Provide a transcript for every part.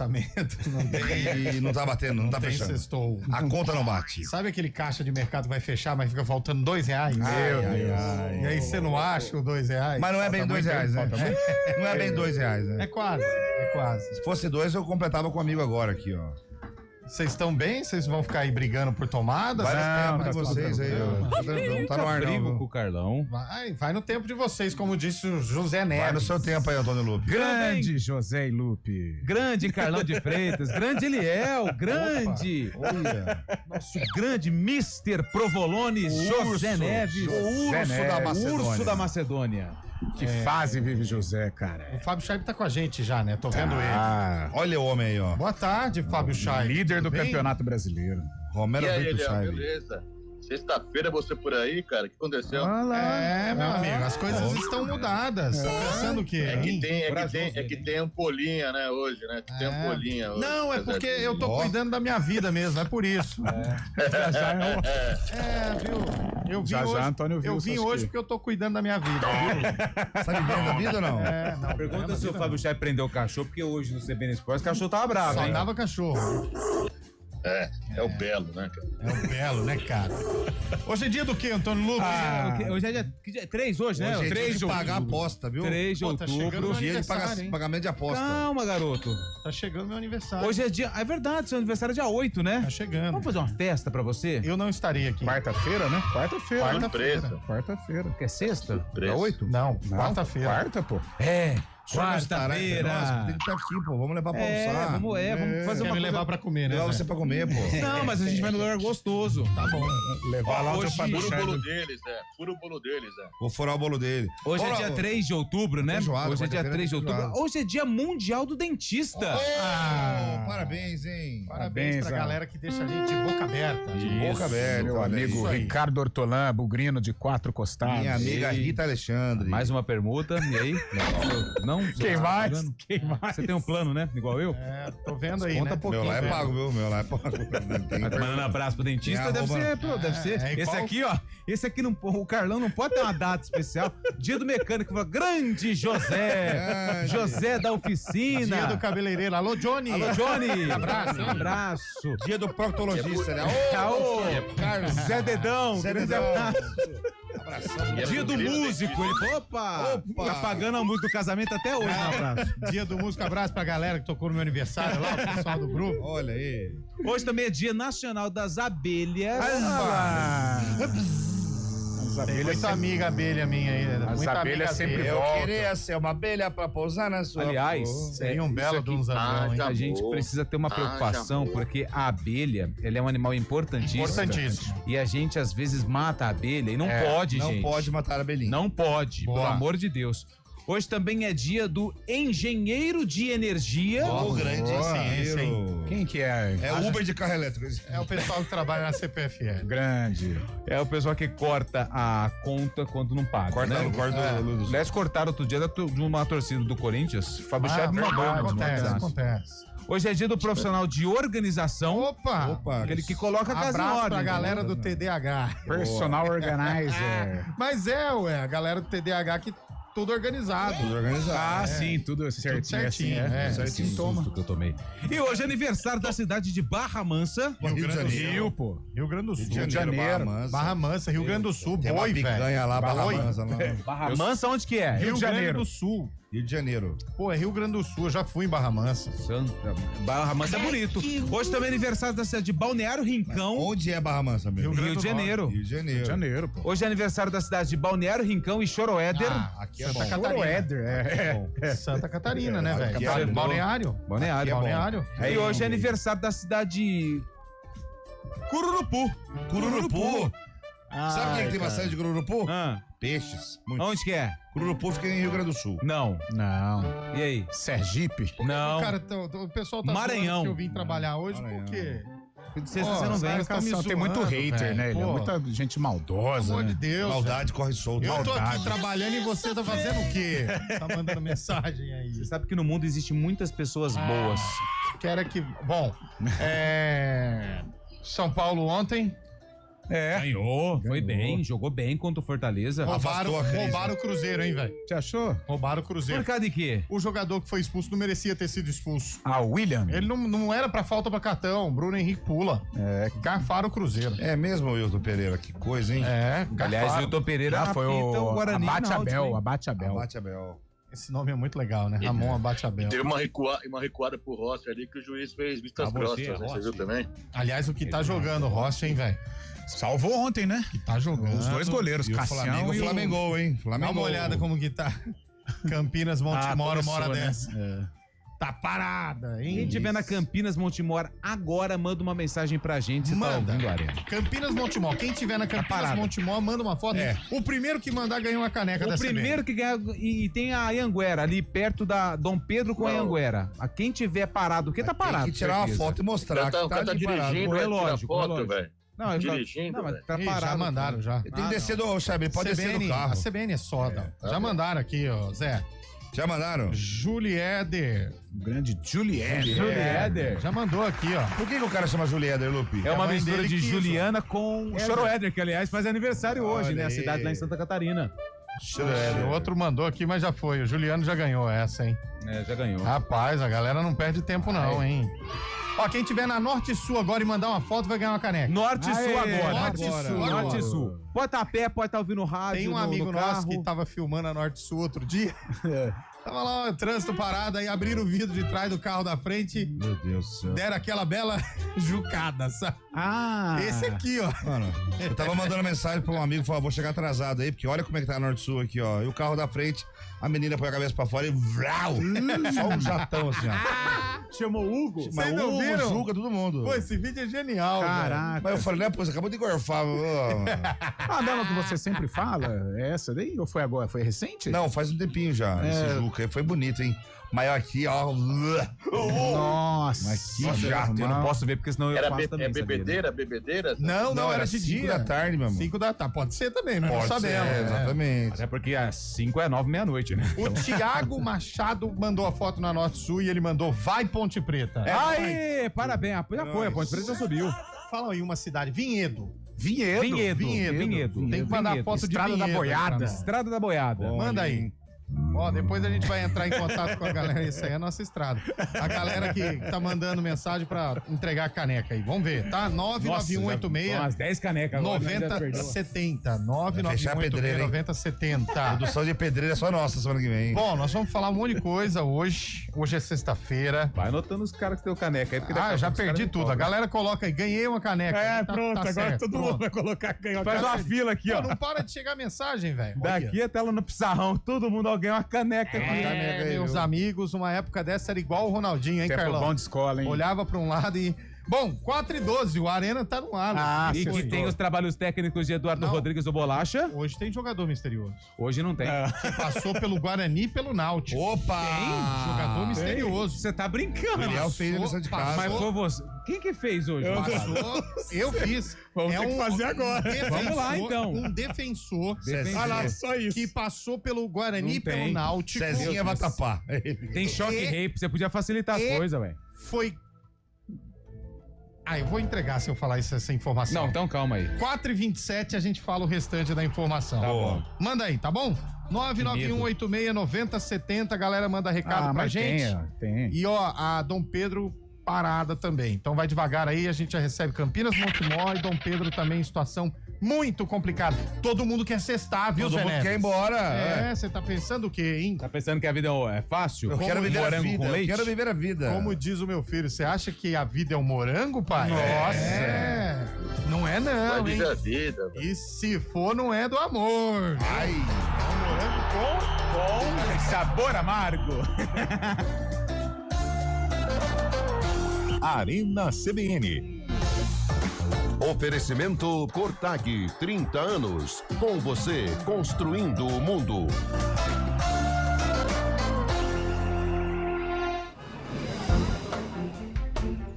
Não tem. E não tá batendo, não tá tem fechando. sextou. A conta não bate. Sabe aquele caixa de mercado que vai fechar, mas fica faltando R$2? Meu Deus. E aí você não acha o R$2? Mas não é bem R$2, né? Não é bem R$2, né? É quase. Se fosse 2, eu completava com um amigo agora aqui, ó. Vocês estão bem? Vocês vão ficar aí brigando por tomada? Vai no tempo Tá de vocês aí, ó. Não tá no ar, brigo não. com o Carlão. Vai no tempo de vocês, como disse o José Neves. Vai no seu tempo aí, Antônio Lupe. Grande José e Lupe. Grande Carlão de Freitas, grande Eliel, grande. Olha. Nosso grande Mr. Provolone, José Neves. O urso da Macedônia. Urso da Macedônia. Que fase vive José, cara. O Fábio Chaib tá com a gente já, né? Tô vendo ele. Olha o homem aí, ó. Boa tarde, Fábio Chaib. Líder do Tudo bem? Campeonato Brasileiro. Romero E aí, Brito Eliel, Chaib. beleza? Sexta-feira você por aí, cara? O que aconteceu? Meu amigo, as coisas estão mudadas. Tá pensando o quê? É que tem ampolinha, né, hoje, né? Tem ampolinha hoje. Não, é porque eu tô cuidando da minha vida mesmo, é por isso. Viu? Eu vim Já, hoje, Antônio viu eu vim essas hoje coisas. porque eu tô cuidando da minha vida, viu? Tá vivendo a vida ou não? Não. Pergunta se o Fábio Chay prendeu o cachorro, porque hoje no CBN Esportes o cachorro tava bravo, Só hein? dava cachorro. É o Belo, né, cara? É um belo, né, cara? Hoje é dia do quê, Antônio Lucas? Hoje é dia 3 hoje, né? Hoje é 3 dia de de pagar a outubro. aposta, viu? 3 de Pô, tá chegando outubro. meu Dia de aniversário, hein? pagamento de aposta. Calma, garoto. Tá chegando meu aniversário. Hoje é dia. É verdade, seu aniversário é dia 8, né? Tá chegando. Vamos fazer uma festa pra você? Eu não estaria aqui. Quarta-feira, né? Quarta-feira. Surpresa. Quarta-feira. Que é sexta? Surpresa. É 8? Não, quarta-feira. Quarta, pô. É. Nossa, Quarta-feira. tem que estar aqui, pô. Vamos levar pra almoçar. Vamos fazer Quer uma me levar coisa... pra comer, né? Levar Zé? você pra comer, pô. Não, mas a gente vai num lugar gostoso. Tá bom. Levar lá Hoje- o Fábio Fura o bolo Chaib. deles, né? Fura o bolo deles, né? Vou furar o bolo dele. Hoje é Olá, dia 3 de outubro, né? Feijoada, Hoje é dia quarta-feira 3 de tem outubro. feijoada. Hoje é dia mundial do dentista. Parabéns, hein? Parabéns pra Zé. galera que deixa a gente de boca aberta. De boca aberta. Meu olha amigo isso aí. Ricardo Ortolã, bugrino de 4 costados. Minha amiga Rita Alexandre. Mais uma permuta, e aí? Não? Quem Tá mais? pagando? Quem mais? Você tem um plano, né? Igual eu? Tô vendo aí, Conta né? pouquinho. Meu lá é velho. pago, viu? Meu lá é pago. Tá mandando abraço pro dentista, Tem deve arroba- ser, pô, deve ser. é Esse igual- aqui, ó. Esse aqui, não, o Carlão não pode ter uma data especial. Dia do mecânico, fala, grande José. Grande. José da oficina. Dia do cabeleireiro. Alô, Johnny. Alô, Johnny. Abraço, hein? Abraço. Dia do proctologista, né? Caô. Carlos. Zé Dedão. Zé grande Dedão. abraço. Abração. Dia do músico. Ele falou, opa. Tá pagando a música do casamento até hoje, né, abraço. Dia do músico. Abraço pra galera que tocou no meu aniversário lá, o pessoal do grupo. Olha aí. Hoje também é dia nacional das abelhas. As Tem abelhas muita sempre... amiga abelha minha aí. As Muita abelhas amiga sempre abelha. Eu volta. queria ser uma abelha pra pousar na sua Aliás, flor. Seria um belo isso de aqui- um zangão, hein? já A gente vou. precisa ter uma preocupação, já vou. porque a abelha, ela é um animal importantíssimo. Importantíssimo. E a gente, às vezes, mata a abelha e não pode, Não gente. pode matar a abelhinha. Não pode, Boa. pelo amor de Deus. Hoje também é dia do engenheiro de energia. O grande Boa, engenheiro. Quem que é? É o Uber de carro elétrico. É o pessoal que trabalha na CPFL. Grande. É o pessoal que corta a conta quando não paga, Corta né? no corte do... Aliás, cortaram outro dia de uma torcida do Corinthians. Fábio Chaves me mandou verdade, no acontece, WhatsApp. acontece. Hoje é dia do profissional de organização. Opa! Opa. Aquele que coloca a casa em Abraço ordem. pra galera do TDAH. Personal organizer. Mas a galera do TDAH que tudo organizado. Tudo organizado. Ah, sim, tudo certinho. certinho, assim, é. Certinho. Susto que eu tomei. E hoje é aniversário da cidade de Barra Mansa. Rio de Janeiro. Rio, pô. Rio Grande do Sul. Rio de Janeiro. Barra Mansa, Rio Grande do Sul. Tem uma Boi, picanha velho. lá, Barra Boi. Mansa. Lá. Barra Mansa onde que é? Rio de Grande Janeiro. do Sul. Rio de Janeiro. Pô, é Rio Grande do Sul. Eu já fui em Barra Mansa. Santa. Barra Mansa é bonito. Hoje também é aniversário da cidade de Balneário Rincão. Onde é Barra Mansa, meu? Rio Rio de Janeiro. Rio de Janeiro. Rio de Janeiro, pô. Hoje é aniversário da cidade de Balneário Rincão e Choroéder. Aqui é Santa bom. Catarina. Éder, Santa Catarina, né, Aqui velho? é bom. Balneário. Balneário. Aqui é bom. Balneário. E hoje é aniversário da cidade de Cururupu. Cururupu. Sabe quem é que tem cara. bastante de Cururupu? Ah, Peixes. Muito. onde que é? Cururupu fica em Rio Grande do Sul. Não. Não. E aí? Sergipe. Não. Cara, o pessoal tá Maranhão. zoando que eu vim trabalhar hoje Maranhão. porque... Sexta Ó, você não os vem. caras tão me Tem muito zoando, hater, velho. né? Ele é Pô. muita gente Pelo maldosa, amor né? de Deus. Maldade corre solto. Eu tô aqui Maldade. trabalhando e você tá fazendo o quê? Tá mandando mensagem aí. Você sabe que no mundo existe muitas pessoas boas. Quero que... Bom, São Paulo ontem Ganhou. Foi bem, jogou bem contra o Fortaleza. Afastou a crise, Roubaram o Cruzeiro, hein, velho? Você achou? Roubaram o Cruzeiro. Por causa de quê? O jogador que foi expulso não merecia ter sido expulso. Ah, o William. Ele não era pra falta pra cartão. Bruno Henrique pula. Garfaram o Cruzeiro. É mesmo, Wilton Pereira? Que coisa, hein? Aliás, o garfaram. Hilton Pereira Foi apita o Guarani e Abate Náutico, Abel. hein? Abate Abel. Abate Abel. Esse nome é muito legal, né? Ramon Abate Abel. Teve uma recuada pro Rossi ali que o juiz fez vistas grossas, né? Você viu também? Aliás, o que tá jogando o Rossi, hein, velho? Salvou ontem, né? Que tá jogando. Os dois goleiros, E o Cassião Flamengo, e o... Flamengo, hein? Dá Flamengo. uma olhada como que tá. Campinas, Montemoro, uma hora começou, né? dessa. Tá parada, hein? Quem tiver na Campinas Montemor agora, manda uma mensagem pra gente se tá Manda. ouvindo a Arena. Campinas Montemor. Quem tiver na Campinas parado. Montemor, manda uma foto. O primeiro que mandar ganha uma caneca da O CBN. primeiro que ganha. E tem a Anhanguera, ali perto da Dom Pedro com a Anhanguera. A quem tiver parado, porque tá parado. Tem que tirar uma certeza. foto e mostrar O cara tá ali parado. dirigindo, vai tirar relógio, foto, relógio. velho. Não, eu Dirigindo, Não, mas velho. tá Ih, parado. já mandaram, já. Tem que descer do... Xabi, pode descer do carro. A CBN é soda. Já mandaram aqui, ó, Zé. Já mandaram? Julieder. O grande Juliette. Julieder. Já mandou aqui, ó. Por que o cara chama Julieder, Lupe? É uma mãe mistura dele de quis, ó. Juliana com o Choroeder, que aliás faz aniversário hoje, Olha né? A aí. cidade lá em Santa Catarina. O outro mandou aqui, mas já foi. O Juliano já ganhou essa, hein? É, já ganhou. Rapaz, a galera não perde tempo não, hein? Ó, quem tiver na Norte e Sul agora e mandar uma foto vai ganhar uma caneca. Norte e Sul agora. Norte e Sul agora. Norte e Sul. Pode estar a pé, pode estar ouvindo rádio. Tem um no amigo nosso carro. que tava filmando a Norte e Sul outro dia. Tava lá, o trânsito parado, aí abriram o vidro de trás do carro da frente, Meu Deus do céu. deram aquela bela jucada, sabe? Ah. Esse aqui, ó. Mano, eu tava mandando mensagem pra um amigo, falou, vou chegar atrasado aí, porque olha como é que tá a Norte-Sul aqui, ó. E o carro da frente, a menina põe a cabeça pra fora e vrau! Só um jatão assim, ó. Chamou o Hugo? Mas Vocês não Hugo, viram? Juca, todo mundo. Pô, esse vídeo é genial, velho. Caraca. Mas eu falei, né, pô, você acabou de gorfar. ô, mano. A dama que você sempre fala, é essa daí? Ou foi agora? Foi recente? Não, faz um tempinho já, esse Juca aí. Foi bonito, hein? Mas aqui, ó. Nossa. Mas que Nossa, jato. eu não posso ver porque senão eu Era faço também. sabia, né? bebedeira? Não, era de 5 dia. da tarde, meu irmão. 5 da tarde. Pode ser também, não Pode sabemos. ser, né? exatamente. Até porque às 5 é 9, meia-noite, né? O Thiago Machado mandou a foto na Norte Sul e ele mandou vai Ponte Preta. Aê, parabéns. Já foi, a Ponte Preta já subiu. Fala aí uma cidade. Vinhedo. Vinhedo. Vinhedo. Tem que mandar Vinhedo. foto Estrada de da Vinhedo. Boiada. pra nós. Estrada da Boiada. Manda aí. Ó, depois a gente vai entrar em contato com a galera. Isso aí é a nossa estrada. A galera que tá mandando mensagem pra entregar a caneca aí. Vamos ver, tá? Nossa, já 99186 umas 10 canecas agora. né? Já perdeu. 9070. Vai fechar a pedreira, hein? 99186 9070. Produção de pedreira é só nossa semana que vem. Bom, nós vamos falar um monte de coisa hoje. Hoje é sexta-feira. Vai anotando os caras que tem o caneca aí. Porque daqui a Já pouco os perdi caras tudo. A cobram. galera coloca aí, ganhei uma caneca. Tá certo, pronto. vai colocar ganhou. Faz uma fila aqui, ó. Pô, não para de chegar mensagem, velho. Daqui até lá no Pissarrão, todo mundo alguém uma caneca aqui. caneca aí, Meus viu? amigos, uma época dessa era igual o Ronaldinho, hein, Tempo Carlão? bom de escola, hein? Olhava pra um lado e... Bom, 4h12, o Arena tá no ar. Ah, E que Hoje. tem os trabalhos técnicos de Eduardo Não. Rodrigues do Bolacha. Hoje tem jogador misterioso. Hoje não tem. Que passou pelo Guarani e pelo Náutico. Opa! Jogador misterioso. Você tá brincando. Daniel fez a lição de casa. Mas foi você. Quem que fez hoje? Passou, eu fiz. Vamos ter que fazer agora. defensor- Vamos lá, então. Um defensor Cezinha. Ah lá, só isso. que passou pelo Guarani e Não pelo tem. Náutico. Cezinha vai tapar. Tem choque rape, você podia facilitar as coisas, velho. Foi... Eu vou entregar se eu falar essa informação. Não, então calma aí. 4h27 a gente fala o restante da informação. Tá bom. Manda aí, tá bom? 991869070, a galera manda recado pra mas gente. Tem. E ó, a Dom Pedro parada também. Então vai devagar aí, a gente já recebe Campinas, Montemor e Dom Pedro também em situação muito complicada. Todo mundo quer cestar, viu, Todo Zé mundo Neves? quer ir embora. Você tá pensando o quê, hein? Tá pensando que a vida é fácil? Eu quero viver a Morango vida. com Eu leite? quero viver a vida. Como diz o meu filho, você acha que a vida é um morango, pai? Nossa. Não é Vai não, hein? viver a vida, velho. E se for, não é do amor. Ai. Com sabor amargo. Arena CBN. Oferecimento Cortag, 30 anos. Com você, construindo o mundo.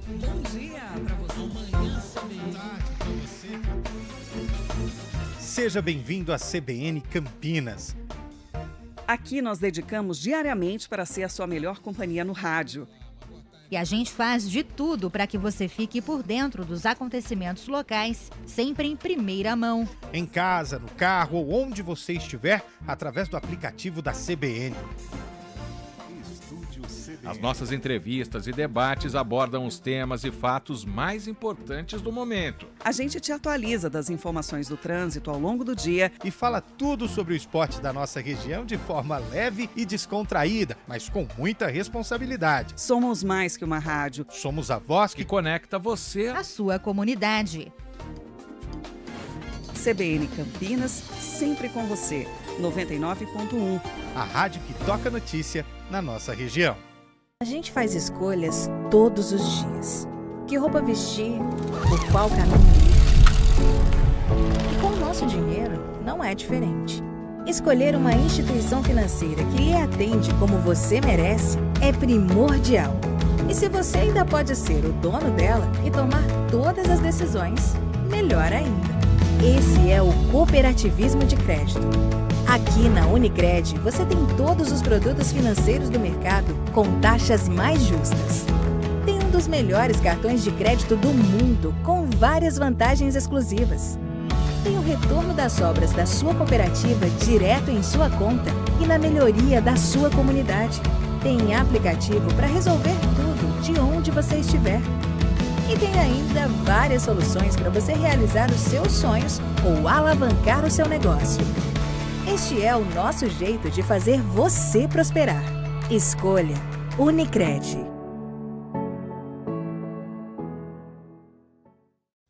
Bom dia pra você. Seja bem-vindo à CBN Campinas. Aqui nós dedicamos diariamente para ser a sua melhor companhia no rádio. E a gente faz de tudo para que você fique por dentro dos acontecimentos locais, sempre em primeira mão. Em casa, no carro ou onde você estiver, através do aplicativo da CBN. As nossas entrevistas e debates abordam os temas e fatos mais importantes do momento. A gente te atualiza das informações do trânsito ao longo do dia E fala tudo sobre o esporte da nossa região de forma leve e descontraída, mas com muita responsabilidade. Somos mais que uma rádio. Somos a voz Que que conecta você. A sua comunidade. CBN Campinas, sempre com você. 99.1. a rádio que toca notícia na nossa região. A gente faz escolhas todos os dias. Que roupa vestir, por qual caminho ir. E com o nosso dinheiro, não é diferente. Escolher uma instituição financeira que lhe atende como você merece é primordial. E se você ainda pode ser o dono dela e tomar todas as decisões, melhor ainda. Esse é o cooperativismo de crédito. Aqui na Unicred, você tem todos os produtos financeiros do mercado com taxas mais justas. Tem um dos melhores cartões de crédito do mundo, com várias vantagens exclusivas. Tem o retorno das sobras da sua cooperativa direto em sua conta e na melhoria da sua comunidade. Tem aplicativo para resolver tudo de onde você estiver. E tem ainda várias soluções para você realizar os seus sonhos ou alavancar o seu negócio. Este é o nosso jeito de fazer você prosperar. Escolha Unicred.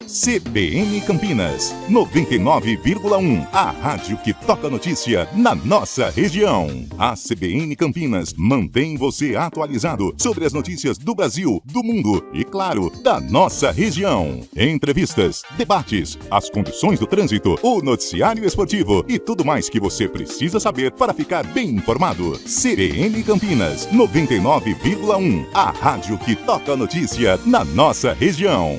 CBN Campinas, 99,1. A rádio que toca notícia na nossa região. A CBN Campinas mantém você atualizado sobre as notícias do Brasil, do mundo e, claro, da nossa região. Entrevistas, debates, as condições do trânsito, o noticiário esportivo e tudo mais que você precisa saber para ficar bem informado. CBN Campinas, 99,1. A rádio que toca notícia na nossa região.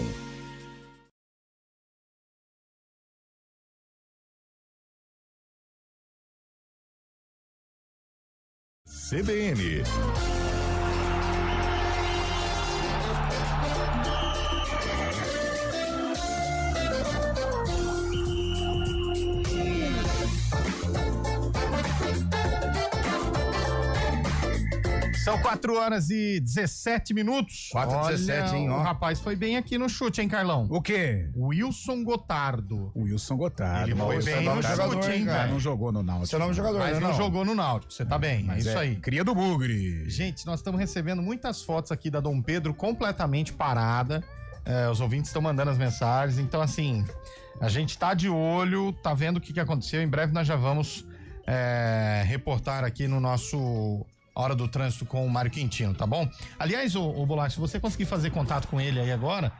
CBN. São 4h17. 4h17, hein, ó. O rapaz foi bem aqui no chute, hein, Carlão? O quê? Wilson Gotardo. Wilson Gotardo. Ele foi bem no chute, hein, cara. cara. Não jogou no Náutico. Seu nome é jogador, Mas né? não jogou no Náutico, você tá bem, Mas é isso aí. Cria do Bugre. Gente, nós estamos recebendo muitas fotos aqui da Dom Pedro completamente parada. Os ouvintes estão mandando as mensagens. Então, assim, a gente tá de olho, tá vendo o que aconteceu. Em breve nós já vamos reportar aqui no nosso Hora do Trânsito com o Mário Quintino, tá bom? Aliás, o Bolacha, se você conseguir fazer contato com ele aí agora,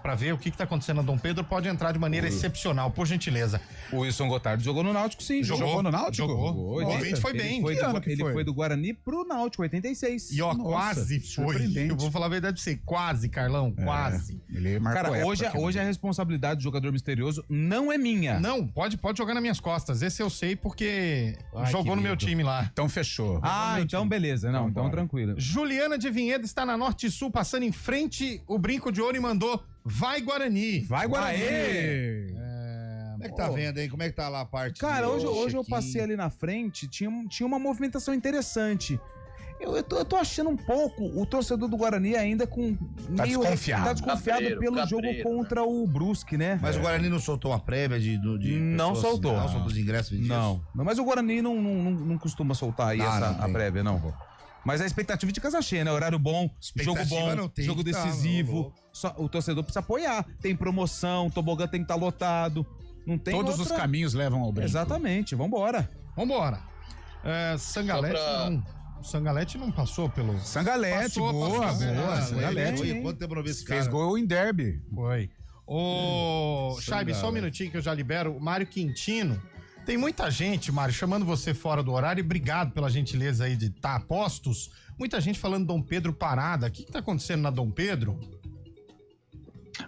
pra ver o que tá acontecendo na Dom Pedro, pode entrar de maneira excepcional, por gentileza. O Wilson Gotardo jogou no Náutico, sim. Jogou no Náutico? Jogou. O ouvinte foi bem. Ele foi do Guarani pro Náutico, 86. E ó, Nossa, quase foi. surpreendente. Eu vou falar a verdade pra você. Quase, Carlão, quase. Ele marcou Cara, época hoje aqui, a responsabilidade do jogador misterioso não é minha. Não, pode jogar nas minhas costas. Esse eu sei porque Ai, jogou no meu querido. time lá. Então fechou. Ah, então beleza. Não, então Vambora. tranquilo. Juliana de Vinhedo está na Norte e Sul, passando em frente o Brinco de Ouro e mandou: vai Guarani. Vai, Guarani! Como é que tá vendo, hein? Como é que tá lá a parte? Cara, de hoje eu check-in? passei ali na frente, tinha uma movimentação interessante. Eu tô achando um pouco o torcedor do Guarani ainda com meio... desconfiado. Tá desconfiado Cabreiro, pelo cabreiro, jogo contra o Brusque, né? Mas o Guarani não soltou uma prévia de Não pessoas- soltou. Não soltou os ingressos vendidos? Não, mas o Guarani não costuma soltar aí Não, essa não tem. a prévia, não. Mas a expectativa de casa cheia, né? Horário bom, jogo Expectativa bom, não tem jogo que tá, decisivo. não, louco. O torcedor precisa apoiar. Tem promoção, o tobogã tem que estar lotado. Não tem Todos os caminhos levam ao Brinco. Exatamente, vambora. Vambora. Sangalete Só pra- não. O Sangalete não passou pelo. Sangalete, Passou, boa, passou. boa. Sangalete. Oi, quanto tempo eu não vi esse cara? Fez gol em derby. Foi. Ô, Chaibe, só um minutinho que eu já libero. O Mário Quintino. Tem muita gente, Mário, chamando você fora do horário. E obrigado pela gentileza aí de estar a postos. Muita gente falando Dom Pedro parada. O que tá acontecendo na Dom Pedro?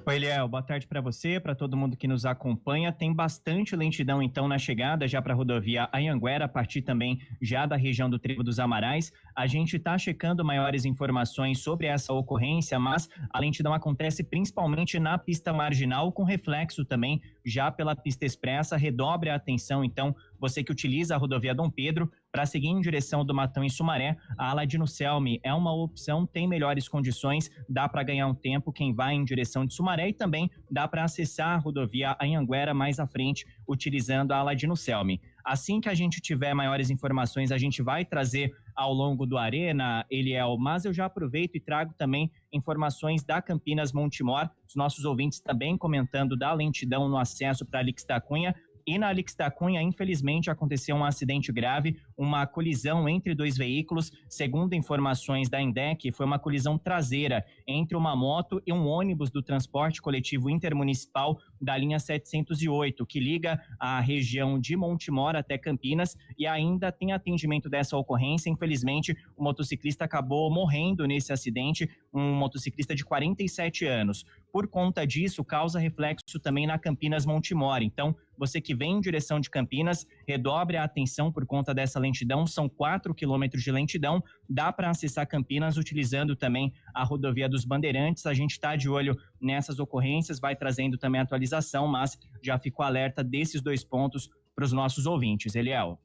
Oi, Eliel, boa tarde para você, para todo mundo que nos acompanha. Tem bastante lentidão, então, na chegada já para a rodovia Anhanguera, a partir também já da região do Trevo dos Amarais. A gente está checando maiores informações sobre essa ocorrência, mas a lentidão acontece principalmente na pista marginal, com reflexo também já pela pista expressa. Redobre a atenção, então, você que utiliza a rodovia Dom Pedro, para seguir em direção do Matão em Sumaré. A Aladino Selmi é uma opção, tem melhores condições, dá para ganhar um tempo quem vai em direção de Sumaré, e também dá para acessar a rodovia Anhanguera mais à frente, utilizando a Aladino Selmi. Assim que a gente tiver maiores informações, a gente vai trazer ao longo do Arena, Eliel, mas eu já aproveito e trago também informações da Campinas Montemor, os nossos ouvintes também comentando da lentidão no acesso para Alix da Cunha. E na Alix da Cunha, infelizmente, aconteceu um acidente grave, uma colisão entre dois veículos. Segundo informações da INDEC, foi uma colisão traseira entre uma moto e um ônibus do transporte coletivo intermunicipal da linha 708, que liga a região de Montemor até Campinas, e ainda tem atendimento dessa ocorrência. Infelizmente, o motociclista acabou morrendo nesse acidente, um motociclista de 47 anos. Por conta disso, causa reflexo também na Campinas Montemor. Então, você que vem em direção de Campinas, redobre a atenção por conta dessa lentidão. São 4 quilômetros de lentidão. Dá para acessar Campinas utilizando também a rodovia dos Bandeirantes. A gente está de olho nessas ocorrências, vai trazendo também atualização, mas já ficou alerta desses 2 pontos para os nossos ouvintes. Eliel.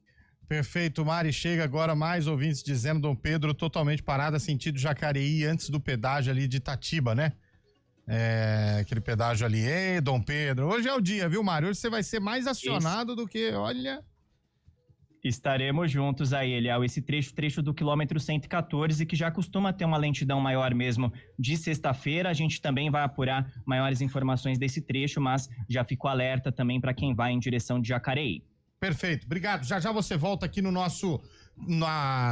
Perfeito, Mari. Chega agora mais ouvintes dizendo Dom Pedro totalmente parada, sentido Jacareí, antes do pedágio ali de Itatiba, né? Aquele pedágio ali. Ei, Dom Pedro, hoje é o dia, viu, Mário? Hoje você vai ser mais acionado do que, olha... Estaremos juntos aí, Eliel. Esse trecho do quilômetro 114, que já costuma ter uma lentidão maior mesmo de sexta-feira. A gente também vai apurar maiores informações desse trecho, mas já ficou alerta também para quem vai em direção de Jacareí. Perfeito, obrigado. Já você volta aqui no nosso...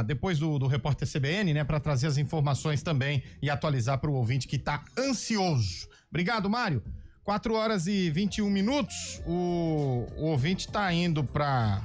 depois do repórter CBN, né, para trazer as informações também e atualizar para o ouvinte que está ansioso. Obrigado, Mário. 4h21. O ouvinte está indo para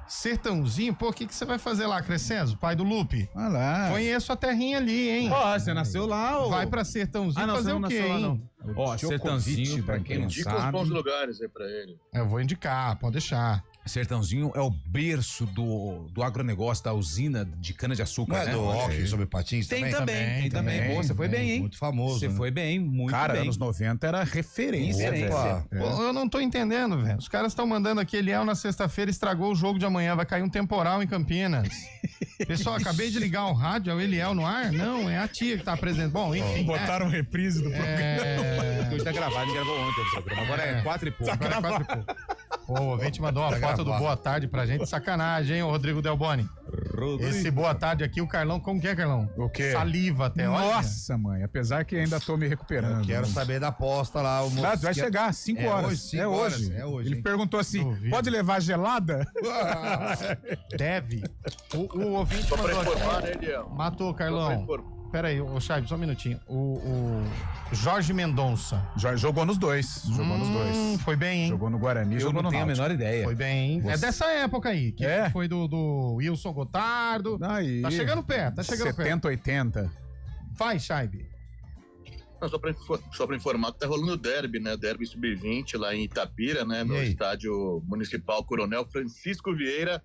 Sertãozinho. Pô, o que você vai fazer lá, Crescenzo? Pai do Lupe? Vai lá. Conheço a terrinha ali, hein? Ó, você nasceu lá, ô? Vai para Sertãozinho fazer o quê, hein? Ó, Sertãozinho, pra quem não Indica sabe... os bons lugares aí pra ele. Eu vou indicar, pode deixar. Sertãozinho é o berço do agronegócio, da usina de cana-de-açúcar, Não é né? do hockey sobre patins Tem também? também. Pô, você foi bem, hein? Muito famoso, Você né? foi bem, muito Cara, bem. anos 90 era referência, velho. Pô, eu não tô entendendo, velho. Os caras estão mandando aqui, Eliel na sexta-feira estragou o jogo de amanhã, vai cair um temporal em Campinas. Pessoal, acabei de ligar o rádio, é o Eliel no ar? Não, é a tia que tá apresentando. Bom, enfim. Botaram reprise do programa. Hoje tá gravado, a gente gravou ontem o programa. Agora é 4 e pouco. Agora é 4 e pouco. Pô, o ouvinte mandou uma foto do boa tarde pra gente. Sacanagem, hein, ô Rodrigo Delboni? Esse boa tarde aqui, o Carlão, como que é, Carlão? O quê? Saliva até, olha. Nossa, mãe, apesar que ainda tô me recuperando. Eu quero saber da aposta lá. O moço Vai chegar, 5 horas. Hoje, 5 horas. É hoje. Ele hein? perguntou assim, Duvido. pode levar gelada? Deve. O ouvinte Só pra mandou informar, aqui. né, Eliel? Matou, Só pra Carlão. informar. Pera aí, ô Chaves, só um minutinho. O Jorge Mendonça. Jogou nos dois. Jogou nos dois. Foi bem, hein? Jogou no Guarani, Eu jogou não no tenho a Náutico. menor ideia. Foi bem, hein? É dessa época aí. Que É? foi do Wilson Gotardo. Aí, Tá chegando perto, tá chegando 70, 80. Vai, Chaib. Não, só pra informar que tá rolando o derby, né? Derby Sub-20 lá em Itapira, né? No aí? estádio municipal Coronel Francisco Vieira.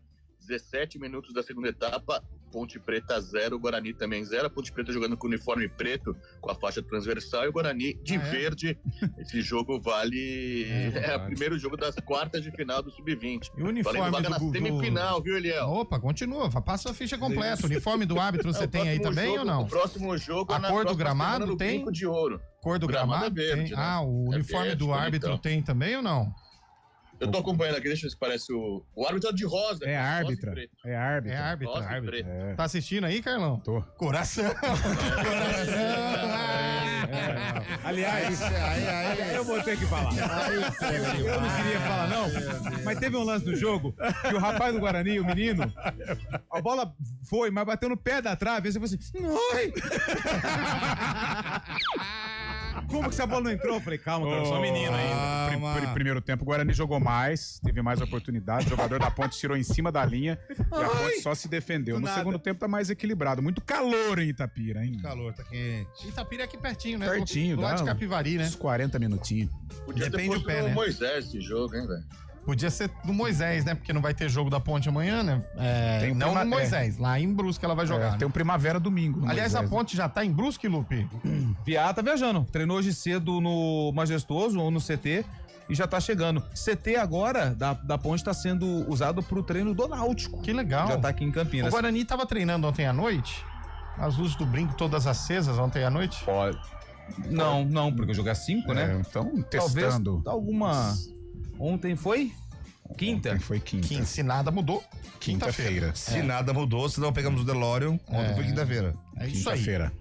17 minutos da segunda etapa. Ponte Preta 0, Guarani também 0. A Ponte Preta jogando com o uniforme preto, com a faixa transversal, e o Guarani de verde. Esse jogo vale... É o primeiro jogo das quartas de final do Sub-20. E o uniforme Valendo vaga na do semifinal, viu, Eliel? Opa, continua. Passa a ficha completa. O uniforme do árbitro você O tem aí próximo também jogo- ou não? O próximo jogo A na cor do próxima gramado semana no tem? Brinco de Ouro. Cor do Gramado gramado? é verde, tem. né? Ah, o É uniforme verde, do árbitro bonitão. tem também ou não? Eu tô acompanhando aqui, deixa eu ver se parece o árbitro é de rosa. É rosa e árbitra. preto. É árbitra. É árbitro. Rosa e preto. É. Tá assistindo aí, Carlão? Tô. Coração. Aliás, eu vou ter que falar. Eu não queria falar, não. Mas teve um lance do jogo que o rapaz do Guarani, o menino, a bola foi, mas bateu no pé da trave. Aí você falou assim: Oi! Como que essa bola não entrou? Eu falei, calma, cara, eu sou um menino ainda. Primeiro tempo, o Guarani jogou mais, teve mais oportunidade. O jogador da Ponte tirou em cima da linha e a Ponte só se defendeu. Do No nada. segundo tempo tá mais equilibrado. Muito calor em Itapira, hein? Calor, tá quente. Itapira é aqui pertinho, né? Pertinho, do lado dá de Capivari, né? Uns 40 minutinhos. Podia ter Depende do posto pé, o né? Moisés esse jogo, hein, velho? Podia ser do Moisés, né? Porque não vai ter jogo da Ponte amanhã, né? Tem não no Moisés, lá em Brusque ela vai jogar. Tem um Primavera domingo. Aliás, Moisés, a Ponte já tá em Brusque, Lupe? Piá tá viajando. Treinou hoje cedo no Majestoso ou no CT e já tá chegando. CT agora, da Ponte, tá sendo usado pro treino do Náutico. Que legal. Já tá aqui em Campinas. O Guarani tava treinando ontem à noite? As luzes do brinco todas acesas ontem à noite? Pode. Não, porque eu joguei às 5, né? Então, Talvez testando. alguma... Ontem foi? Quinta? Ontem foi quinta. Se nada mudou, quinta-feira. Se nada mudou, senão pegamos o DeLorean. Ontem foi quinta-feira. É isso aí. Quinta-feira.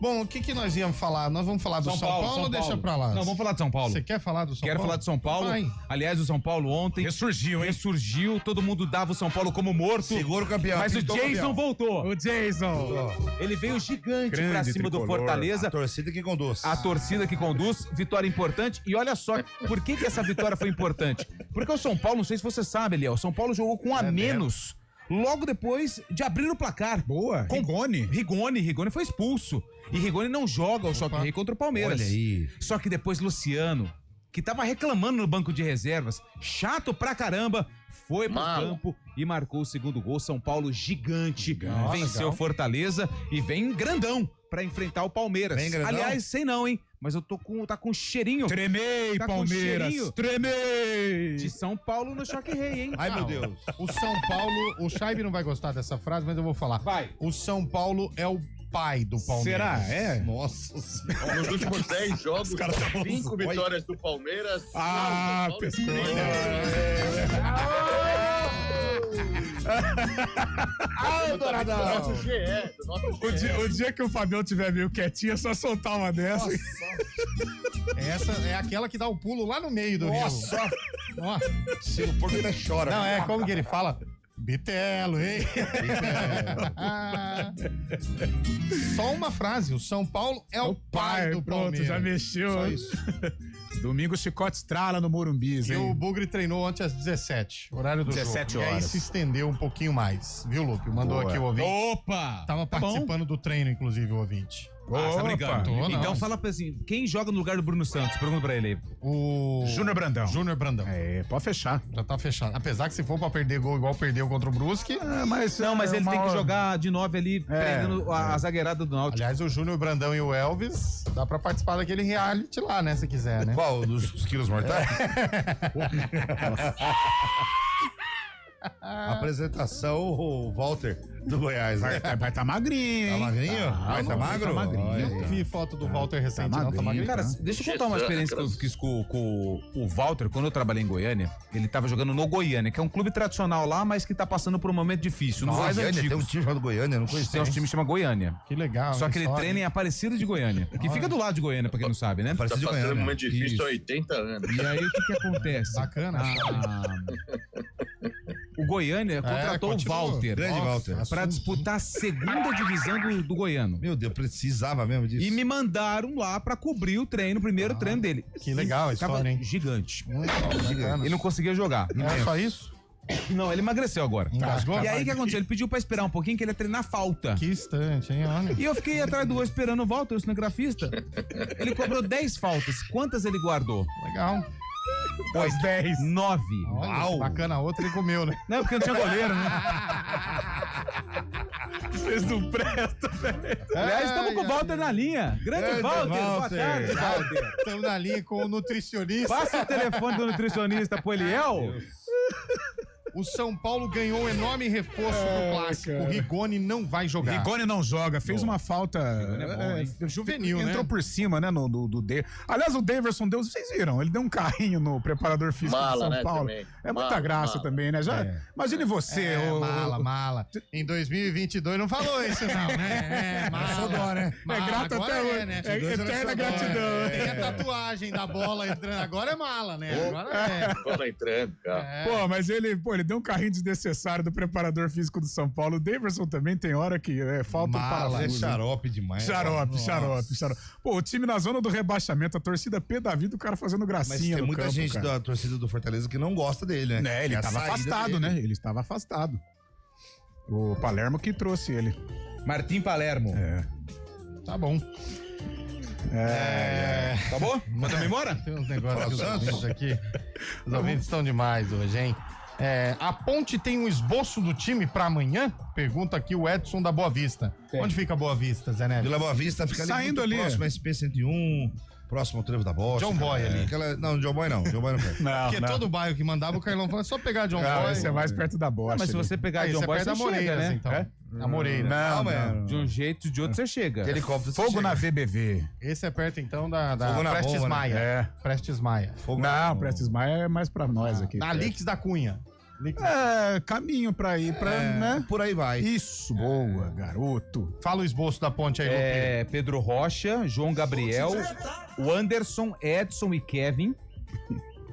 Bom, o que nós íamos falar? Nós vamos falar do São Paulo ou deixa pra lá? Não, vamos falar de São Paulo. Você quer falar do São Paulo? Quero falar de São Paulo. Vai. Aliás, o São Paulo ontem... Ressurgiu, todo mundo dava o São Paulo como morto. Segura o campeão. Mas o Pintou Jason campeão. voltou. O Jason. Ele veio gigante Grande pra cima do tricolor. Fortaleza. A torcida que conduz. A torcida que conduz, vitória importante. E olha só, por que essa vitória foi importante? Porque o São Paulo, não sei se você sabe, Eliel, o São Paulo jogou com a menos logo depois de abrir o placar. Boa, Rigoni foi expulso. E Rigoni não joga o Choque Rei contra o Palmeiras. Olha aí. Só que depois Luciano, que tava reclamando no banco de reservas, chato pra caramba, foi pro campo e marcou o segundo gol. São Paulo gigante, venceu legal. Fortaleza e vem grandão pra enfrentar o Palmeiras. Vem grandão? Aliás, sei não, hein? Mas eu tá com cheirinho. Tremei, Tá com Palmeiras. cheirinho. Tremei. De São Paulo no Choque Rei, hein? Ai, meu Deus. O São Paulo, o Chaibe não vai gostar dessa frase, mas eu vou falar. Vai. O São Paulo é o pai do Palmeiras. Será? É? Nossa Senhora. Nos últimos 10 jogos, caras tavam 5 zoando. vitórias do Palmeiras. Ah, Não, São Paulo pescou. Ah, Douradão. do nosso GE, do nosso GE. O dia que o Fabião tiver meio quietinho, é só soltar uma dessa. Essa é aquela que dá o pulo lá no meio do rio. Ó. Se o porco ainda chora. Não, é como que ele fala? Bitelo, hein? Só uma frase, o São Paulo é o pai do pronto, Palmeiras. já mexeu. Só isso. Domingo, Chicote estrala no Morumbi, E hein? o Bugre treinou ontem às 17, horário do 17 jogo. E aí horas. se estendeu um pouquinho mais, viu, Lupe? Mandou Boa. aqui o ouvinte. Opa! Tava Tá bom. participando do treino, inclusive, o ouvinte. Ah, tá brincando. Tô, não. Então fala pra assim, quem joga no lugar do Bruno Santos? Pergunta pra ele aí. O Júnior Brandão. Júnior Brandão. É, pode fechar. Já tá fechado. Apesar que se for pra perder gol igual perdeu contra o Brusque... Mas ele tem que jogar de 9 ali, prendendo a zagueirada do Náutico. Aliás, o Júnior Brandão e o Elvis, dá pra participar daquele reality lá, né, se quiser, né? Qual? Dos quilos mortais? Apresentação, o Walter do Goiás. Né? Vai tá magrinho, hein? Tá magrinho? Vai tá magro? Tá magrinho. Olha Eu não vi foto do Walter recente, não. Tá magrinho, magrinho. Cara, deixa eu contar uma experiência que eu fiz com o Walter. Quando eu trabalhei em Goiânia, ele tava jogando no Goiânia, que é um clube tradicional lá, mas que tá passando por um momento difícil. Nos mais Goiânia, tem um antigos. time chamado Goiânia, não conhecia. Tem um time que chama Goiânia. Que legal. Só que ele história. treina em Aparecida de Goiânia, que fica do lado de Goiânia, pra quem não sabe, né? Tá Aparecida de passando um Goiânia. momento difícil Isso. há 80 anos. E aí, o que acontece? Bacana. O Goiânia contratou o continua. Walter Grande Walter. pra disputar a segunda divisão do Goiano. Meu Deus, precisava mesmo disso. E me mandaram lá pra cobrir o treino, o primeiro treino dele. Que legal a Tava história, hein? gigante. Muito bacana. Ele não conseguia jogar. É só isso? Não, ele emagreceu agora. Engasgou? E aí o que aconteceu? Ele pediu pra esperar um pouquinho que ele ia treinar falta. Que instante, hein? Olha. E eu fiquei atrás do outro esperando o Walter, o cinegrafista. Ele cobrou 10 faltas. Quantas ele guardou? Legal. 10. 9. Olha, bacana, a outra ele comeu, né? Não, porque não tinha goleiro, né? Vocês não prestam, velho. Aliás, estamos com o Walter na linha. Grande Walter. Boa tarde, Walter. Estamos na linha com o nutricionista. Passa o telefone do nutricionista pro Eliel. O São Paulo ganhou um enorme reforço do clássico. cara. O Rigoni não vai jogar. Rigoni não joga, fez uma falta juvenil, entrou né? por cima, né, do Aliás, o Daverson deu, vocês viram, ele deu um carrinho no preparador físico Mala, do São né, Paulo. também. É muita Mala, graça mala. também, né? Já, imagine você. Mala. Em 2022 não falou isso, não, né? É, mala. Sou dó, né? Mala, grato agora até hoje. né? É eterna gratidão. Tem a tatuagem da bola entrando. Agora é mala, né? Agora é. Bola entrando, cara. Pô, mas ele deu um carrinho desnecessário do preparador físico do São Paulo. O Daverson também tem hora que falta um Mala, parafuso. é xarope demais. Xarope. Nossa. Pô, o time na zona do rebaixamento, a torcida pé da vida, o cara fazendo Mas gracinha tem no muita campo, gente cara. da torcida do Fortaleza que não gosta dele, né? Ele É a estava saída afastado, dele. né? Ele estava afastado. O Palermo que trouxe ele. Martim Palermo. Tá bom. Tá bom? Mandamos embora? Tem uns negócios aqui. Os ouvintes estão demais hoje, hein? A Ponte tem um esboço do time pra amanhã? Pergunta aqui o Edson da Boa Vista. Onde fica a Boa Vista, Zé Neves? Vila Boa Vista fica ali Saindo ali. próximo SP-101, próximo ao Trevo da Bosta. John Boy ali. Não, John Boy não. John Boy não quer. Porque todo bairro que mandava o Carlão falava, só pegar John Boy. Esse é mais perto da Bosta. Mas se você pegar John Boy, você chega, né? Então. A Moreira. Não. De um jeito ou de outro você chega. De helicóptero você Fogo chega. na VBV. Esse é perto, então, da Fogo na Prestes bomba, né? Maia. Prestes Maia. Não, Prestes Maia é mais pra nós aqui. Na Lix da Cunha. Caminho pra ir né? Por aí vai. Isso, boa, garoto. Fala o esboço da ponte aí, Lupe. Pedro Rocha, João Gabriel, o Anderson, Edson e Kevin,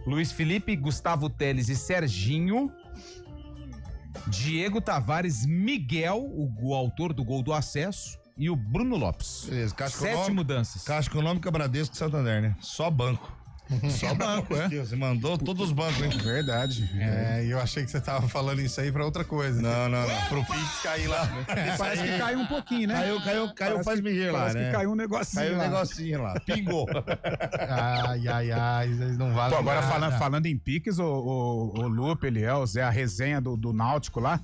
Luiz Felipe, Gustavo Teles e Serginho, Diego Tavares, Miguel, o autor do gol do acesso, e o Bruno Lopes. Beleza, Caixa 7 Econômica, mudanças. Caixa Econômica, Bradesco e Santander, né? Só banco. Só banco, Você mandou todos os bancos, hein? Verdade. E eu achei que você tava falando isso aí pra outra coisa. Não. Pro Pix cair lá. Parece que caiu um pouquinho, né? Caiu faz mexer lá, Parece né? que caiu um negocinho Caiu um lá. negocinho lá. Pingou. Ai, vocês não valem Pô, agora nada. falando em Pix, o Lupe, Eliel, Zé, a resenha do Náutico lá.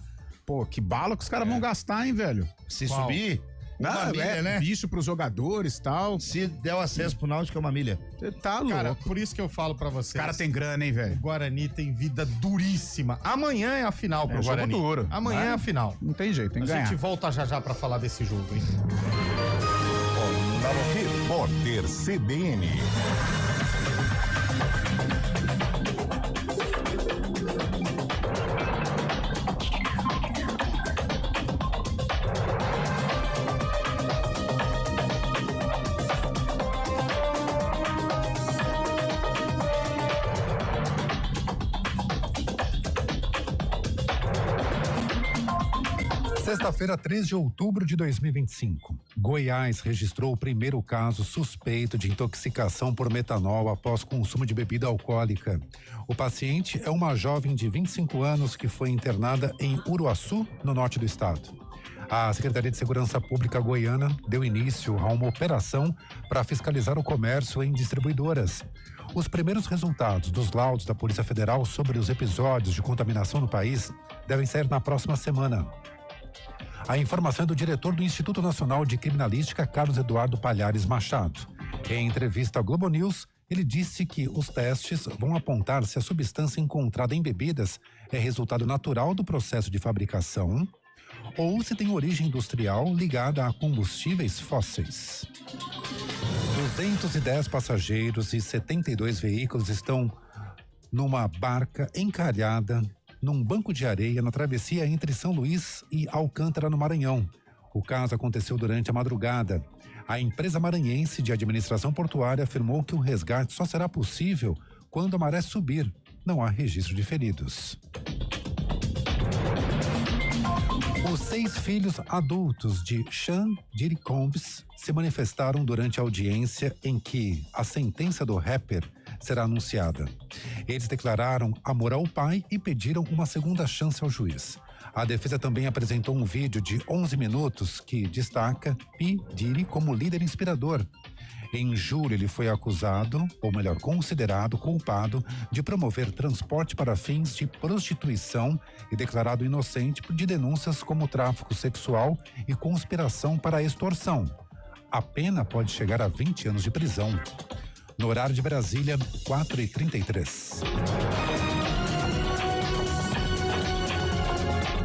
Pô, que bala que os caras vão gastar, hein, velho? Se subir, uma milha, né? Bicho pros jogadores e tal. Se der o acesso pro Náutico, é uma milha. Você tá louco. Cara, por isso que eu falo pra vocês. Os caras têm grana, hein, velho? O Guarani tem vida duríssima. Amanhã é a final pro jogo Guarani. duro. Amanhã é a final. Não tem jeito, tem que A ganhar. gente volta já pra falar desse jogo, hein? Repórter CBN. Sexta-feira, 3 de outubro de 2025. Goiás registrou o primeiro caso suspeito de intoxicação por metanol após consumo de bebida alcoólica. O paciente é uma jovem de 25 anos que foi internada em Uruaçu, no norte do estado. A Secretaria de Segurança Pública goiana deu início a uma operação para fiscalizar o comércio em distribuidoras. Os primeiros resultados dos laudos da Polícia Federal sobre os episódios de contaminação no país devem sair na próxima semana. A informação é do diretor do Instituto Nacional de Criminalística, Carlos Eduardo Palhares Machado. Em entrevista à Globo News, ele disse que os testes vão apontar se a substância encontrada em bebidas é resultado natural do processo de fabricação ou se tem origem industrial ligada a combustíveis fósseis. 210 passageiros e 72 veículos estão numa barca encalhada num banco de areia na travessia entre São Luís e Alcântara, no Maranhão. O caso aconteceu durante a madrugada. A empresa maranhense de administração portuária afirmou que o resgate só será possível quando a maré subir. Não há registro de feridos. Os 6 filhos adultos de Sean Diddy Combs se manifestaram durante a audiência em que a sentença do rapper será anunciada. Eles declararam amor ao pai e pediram uma segunda chance ao juiz. A defesa também apresentou um vídeo de 11 minutos que destaca P. Diddy como líder inspirador. Em julho, ele foi acusado, ou melhor, considerado culpado, de promover transporte para fins de prostituição e declarado inocente de denúncias como tráfico sexual e conspiração para extorsão. A pena pode chegar a 20 anos de prisão. No horário de Brasília, 4h33.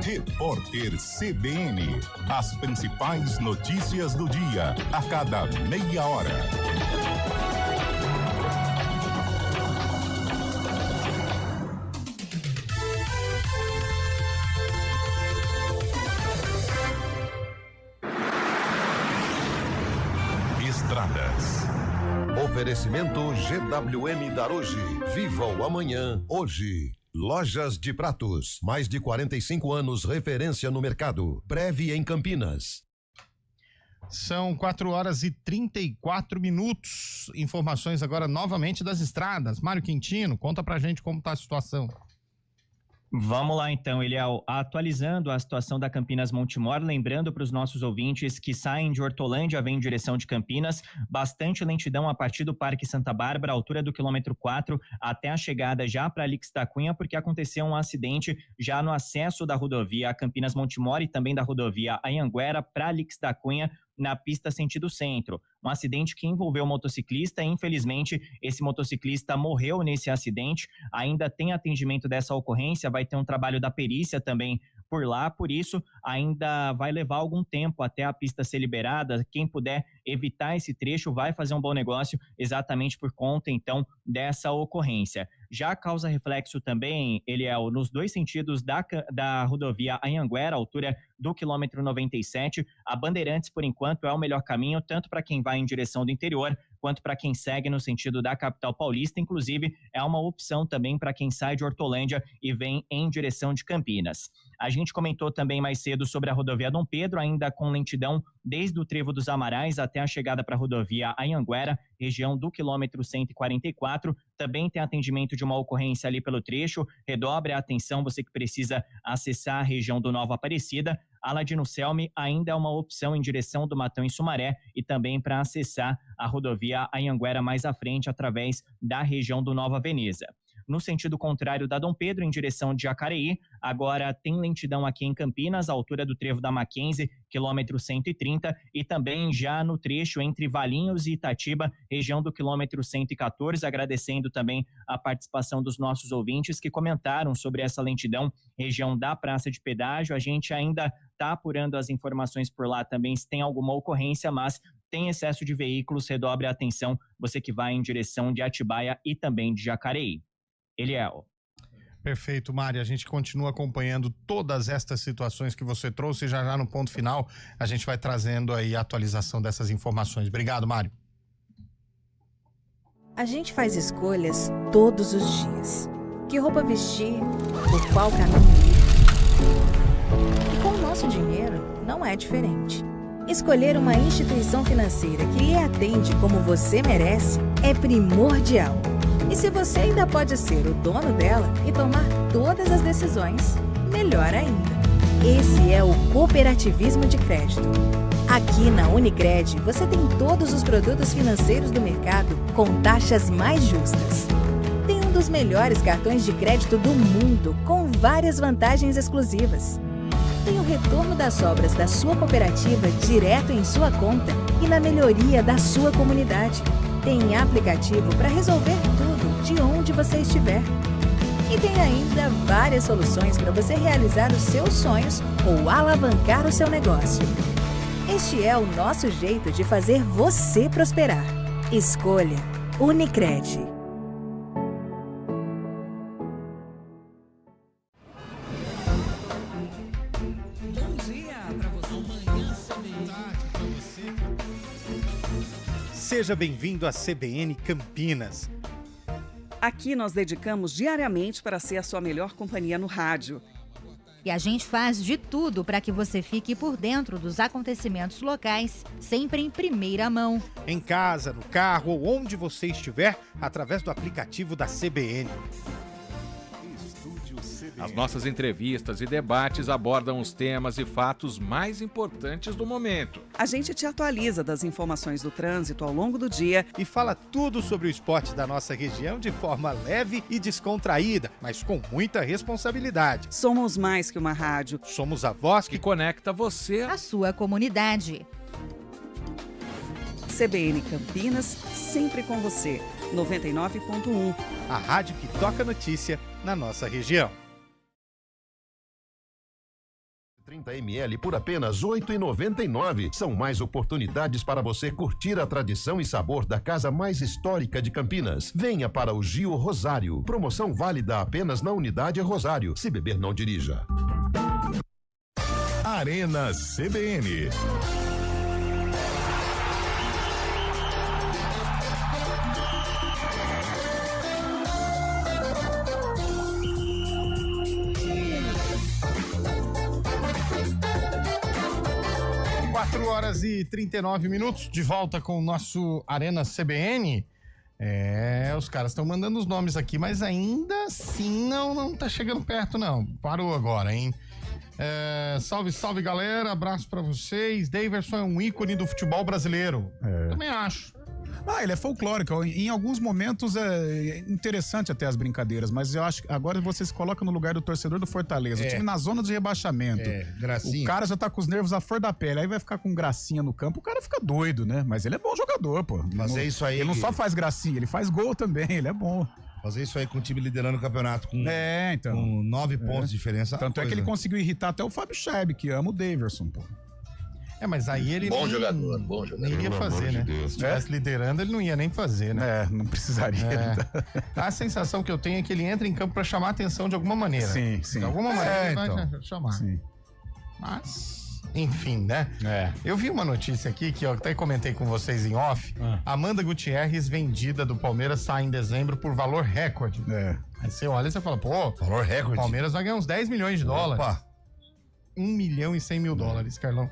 Repórter CBN. As principais notícias do dia, a cada meia hora. Estradas. Oferecimento GWM Daroge. Viva o amanhã, hoje. Lojas de Pratos. Mais de 45 anos, referência no mercado. Breve em Campinas. São 4h34. Informações agora novamente das estradas. Mário Quintino, conta pra gente como tá a situação. Vamos lá então, Eliel, atualizando a situação da Campinas Montemor, lembrando para os nossos ouvintes que saem de Hortolândia, vêm em direção de Campinas, bastante lentidão a partir do Parque Santa Bárbara, altura do quilômetro 4, até a chegada já para Alix da Cunha, porque aconteceu um acidente já no acesso da rodovia a Campinas Montemor e também da rodovia Anhanguera para Alix da Cunha, na pista sentido centro. Um acidente que envolveu um motociclista e, infelizmente, esse motociclista morreu nesse acidente. Ainda tem atendimento dessa ocorrência, vai ter um trabalho da perícia também por lá, por isso ainda vai levar algum tempo até a pista ser liberada. Quem puder evitar esse trecho vai fazer um bom negócio exatamente por conta, então, dessa ocorrência. Já causa reflexo também, Eliel, nos dois sentidos da rodovia Anhanguera, altura do quilômetro 97. A Bandeirantes, por enquanto, é o melhor caminho, tanto para quem vai em direção do interior, quanto para quem segue no sentido da capital paulista. Inclusive, é uma opção também para quem sai de Hortolândia e vem em direção de Campinas. A gente comentou também mais cedo sobre a rodovia Dom Pedro, ainda com lentidão desde o Trevo dos Amarais até a chegada para a rodovia Anhanguera, região do quilômetro 144. Também tem atendimento de uma ocorrência ali pelo trecho. Redobre a atenção, você que precisa acessar a região do Nova Aparecida. Aladino Selmi ainda é uma opção em direção do Matão e Sumaré e também para acessar a rodovia Anhanguera mais à frente através da região do Nova Veneza. No sentido contrário da Dom Pedro, em direção de Jacareí, agora tem lentidão aqui em Campinas, à altura do Trevo da Mackenzie, quilômetro 130, e também já no trecho entre Valinhos e Itatiba, região do quilômetro 114, agradecendo também a participação dos nossos ouvintes que comentaram sobre essa lentidão, região da Praça de Pedágio. A gente ainda está apurando as informações por lá também, se tem alguma ocorrência, mas tem excesso de veículos, redobre a atenção, você que vai em direção de Atibaia e também de Jacareí. Eliel. Perfeito, Mari. A gente continua acompanhando todas estas situações que você trouxe e já no ponto final a gente vai trazendo aí a atualização dessas informações. Obrigado, Mário. A gente faz escolhas todos os dias. Que roupa vestir, por qual caminho ir. E com o nosso dinheiro não é diferente. Escolher uma instituição financeira que lhe atende como você merece é primordial. E se você ainda pode ser o dono dela e tomar todas as decisões, melhor ainda. Esse é o cooperativismo de crédito. Aqui na Unicred, você tem todos os produtos financeiros do mercado com taxas mais justas. Tem um dos melhores cartões de crédito do mundo, com várias vantagens exclusivas. Tem o retorno das sobras da sua cooperativa direto em sua conta e na melhoria da sua comunidade. Tem aplicativo para resolver tudo de onde você estiver. E tem ainda várias soluções para você realizar os seus sonhos ou alavancar o seu negócio. Este é o nosso jeito de fazer você prosperar. Escolha Unicred. Seja bem-vindo à CBN Campinas. Aqui nós dedicamos diariamente para ser a sua melhor companhia no rádio. E a gente faz de tudo para que você fique por dentro dos acontecimentos locais, sempre em primeira mão. Em casa, no carro ou onde você estiver, através do aplicativo da CBN. As nossas entrevistas e debates abordam os temas e fatos mais importantes do momento. A gente te atualiza das informações do trânsito ao longo do dia e fala tudo sobre o esporte da nossa região de forma leve e descontraída, mas com muita responsabilidade. Somos mais que uma rádio. Somos a voz que conecta você à sua comunidade. CBN Campinas, sempre com você. 99.1. A rádio que toca notícia na nossa região. 30 ml por apenas R$ 8,99. São mais oportunidades para você curtir a tradição e sabor da casa mais histórica de Campinas. Venha para o Gio Rosário. Promoção válida apenas na unidade Rosário. Se beber, não dirija. Arena CBN. Horas e 39 minutos, de volta com o nosso Arena CBN. Os caras estão mandando os nomes aqui, mas ainda assim não tá chegando perto, não. Parou agora, hein? Salve, salve, galera. Abraço pra vocês. Daverson é um ícone do futebol brasileiro. Também acho. Ele é folclórico. Em alguns momentos é interessante até as brincadeiras, mas eu acho que agora você se coloca no lugar do torcedor do Fortaleza. O time na zona de rebaixamento. Gracinha. O cara já tá com os nervos à flor da pele. Aí vai ficar com gracinha no campo. O cara fica doido, né? Mas ele é bom jogador, pô. Fazer isso aí. Ele não só faz gracinha, ele faz gol também. Ele é bom. Fazer isso aí com o time liderando o campeonato com 9 pontos de diferença. Tanto é que ele conseguiu irritar até o Fábio Scheib, que ama o Daverson, pô. Mas aí ele bom nem jogador. Nem ia fazer, né? Se estivesse liderando, ele não ia nem fazer, né? Não precisaria. A sensação que eu tenho é que ele entra em campo pra chamar a atenção de alguma maneira. Sim. De alguma maneira ele vai chamar. Sim. Mas, enfim, né? Eu vi uma notícia aqui que eu até comentei com vocês em off. Amanda Gutierrez, vendida do Palmeiras, sai em dezembro por valor recorde. Aí você olha e você fala, pô, valor recorde. O Palmeiras vai ganhar uns 10 milhões de dólares. Opa. 1 milhão e 100 mil dólares, Carlão.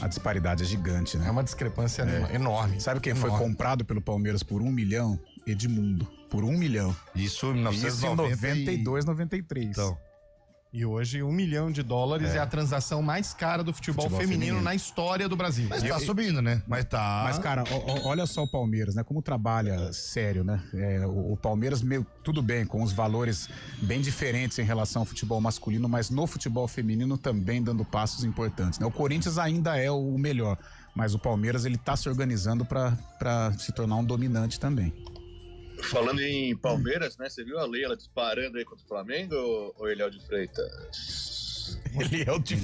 A disparidade é gigante, né? É uma discrepância enorme. Sabe quem foi comprado pelo Palmeiras por 1 milhão? Edmundo. Por 1 milhão. Isso em 1992, 93. Então. E hoje, 1 milhão de dólares é a transação mais cara do futebol feminino na história do Brasil. Mas tá subindo, né? Mas, cara, olha só o Palmeiras, né? Como trabalha sério, né? O Palmeiras, tudo bem, com os valores bem diferentes em relação ao futebol masculino, mas no futebol feminino também dando passos importantes, né? O Corinthians ainda é o melhor, mas o Palmeiras, ele tá se organizando pra se tornar um dominante também. Falando em Palmeiras, né? Você viu a Leila disparando aí contra o Flamengo ou Eliel de Freitas? Eliel de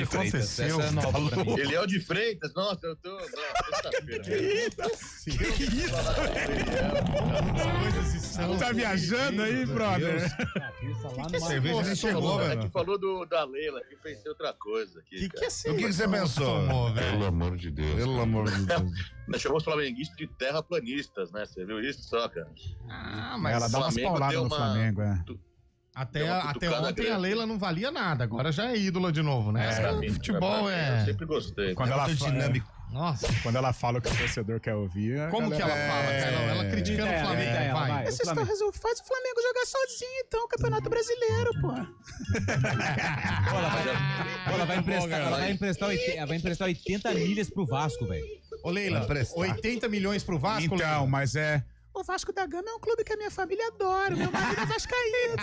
Freitas. Essa é nova pra mim. Eliel de Freitas? Nossa, eu tô... Sexta-feira. Que isso? Tá viajando aí, brother? Que cerveja nem chegou, velho. É que falou da Leila, que pensei outra coisa aqui. O que você pensou? Pelo amor de Deus. Pelo amor de Deus. Nós chamamos os flamenguistas de terraplanistas, né? Você viu isso só, cara? Mas ela dá umas pauladas no Flamengo, Até ontem a Leila não valia nada, agora já é ídola de novo, né? Futebol Eu sempre gostei. Quando ela dinâmico. Nossa. Quando ela fala o que o torcedor quer ouvir. Como que ela fala, Carlão? Ela criticando o Flamengo. Vai. Essa história faz o Flamengo jogar sozinho, então, o Campeonato Brasileiro, pô. Ela vai emprestar 80 milhas pro Vasco, velho. Ô, Leila, 80 milhões pro Vasco? Então, Leila? mas o Vasco da Gama é um clube que a minha família adora. Meu marido é vascaíno.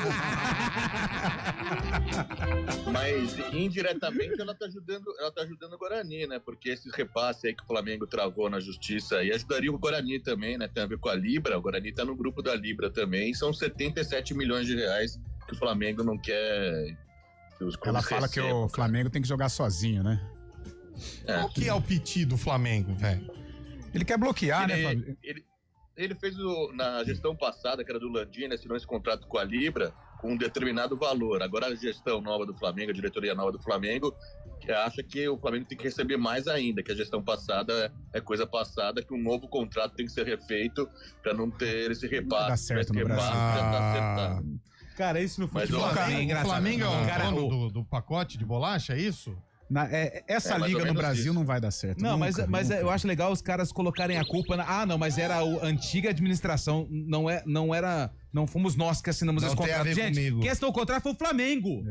Mas indiretamente ela tá ajudando o Guarani, né? Porque esses repasses aí que o Flamengo travou na justiça aí ajudaria o Guarani também, né? Tem a ver com a Libra. O Guarani tá no grupo da Libra também. São 77 milhões de reais que o Flamengo não quer. Ela fala que o Flamengo tem que jogar sozinho, né? Qual que é o piti do Flamengo, velho? Ele quer bloquear, né, Fábio? Ele fez na gestão passada, que era do Landim, assinou esse contrato com a Libra com um determinado valor. Agora a gestão nova do Flamengo, a diretoria nova do Flamengo, que acha que o Flamengo tem que receber mais ainda, que a gestão passada é coisa passada, que um novo contrato tem que ser refeito para não ter esse repasse. Não dá certo no Brasil. Já tá acertado. Cara, isso no futebol o Flamengo é o dono do pacote de bolacha, é isso? Essa liga no Brasil não vai dar certo. Não, mas eu acho legal os caras colocarem a culpa mas era a antiga administração, não fomos nós que assinamos esse contrato. Gente, quem assinou o contrato foi o Flamengo.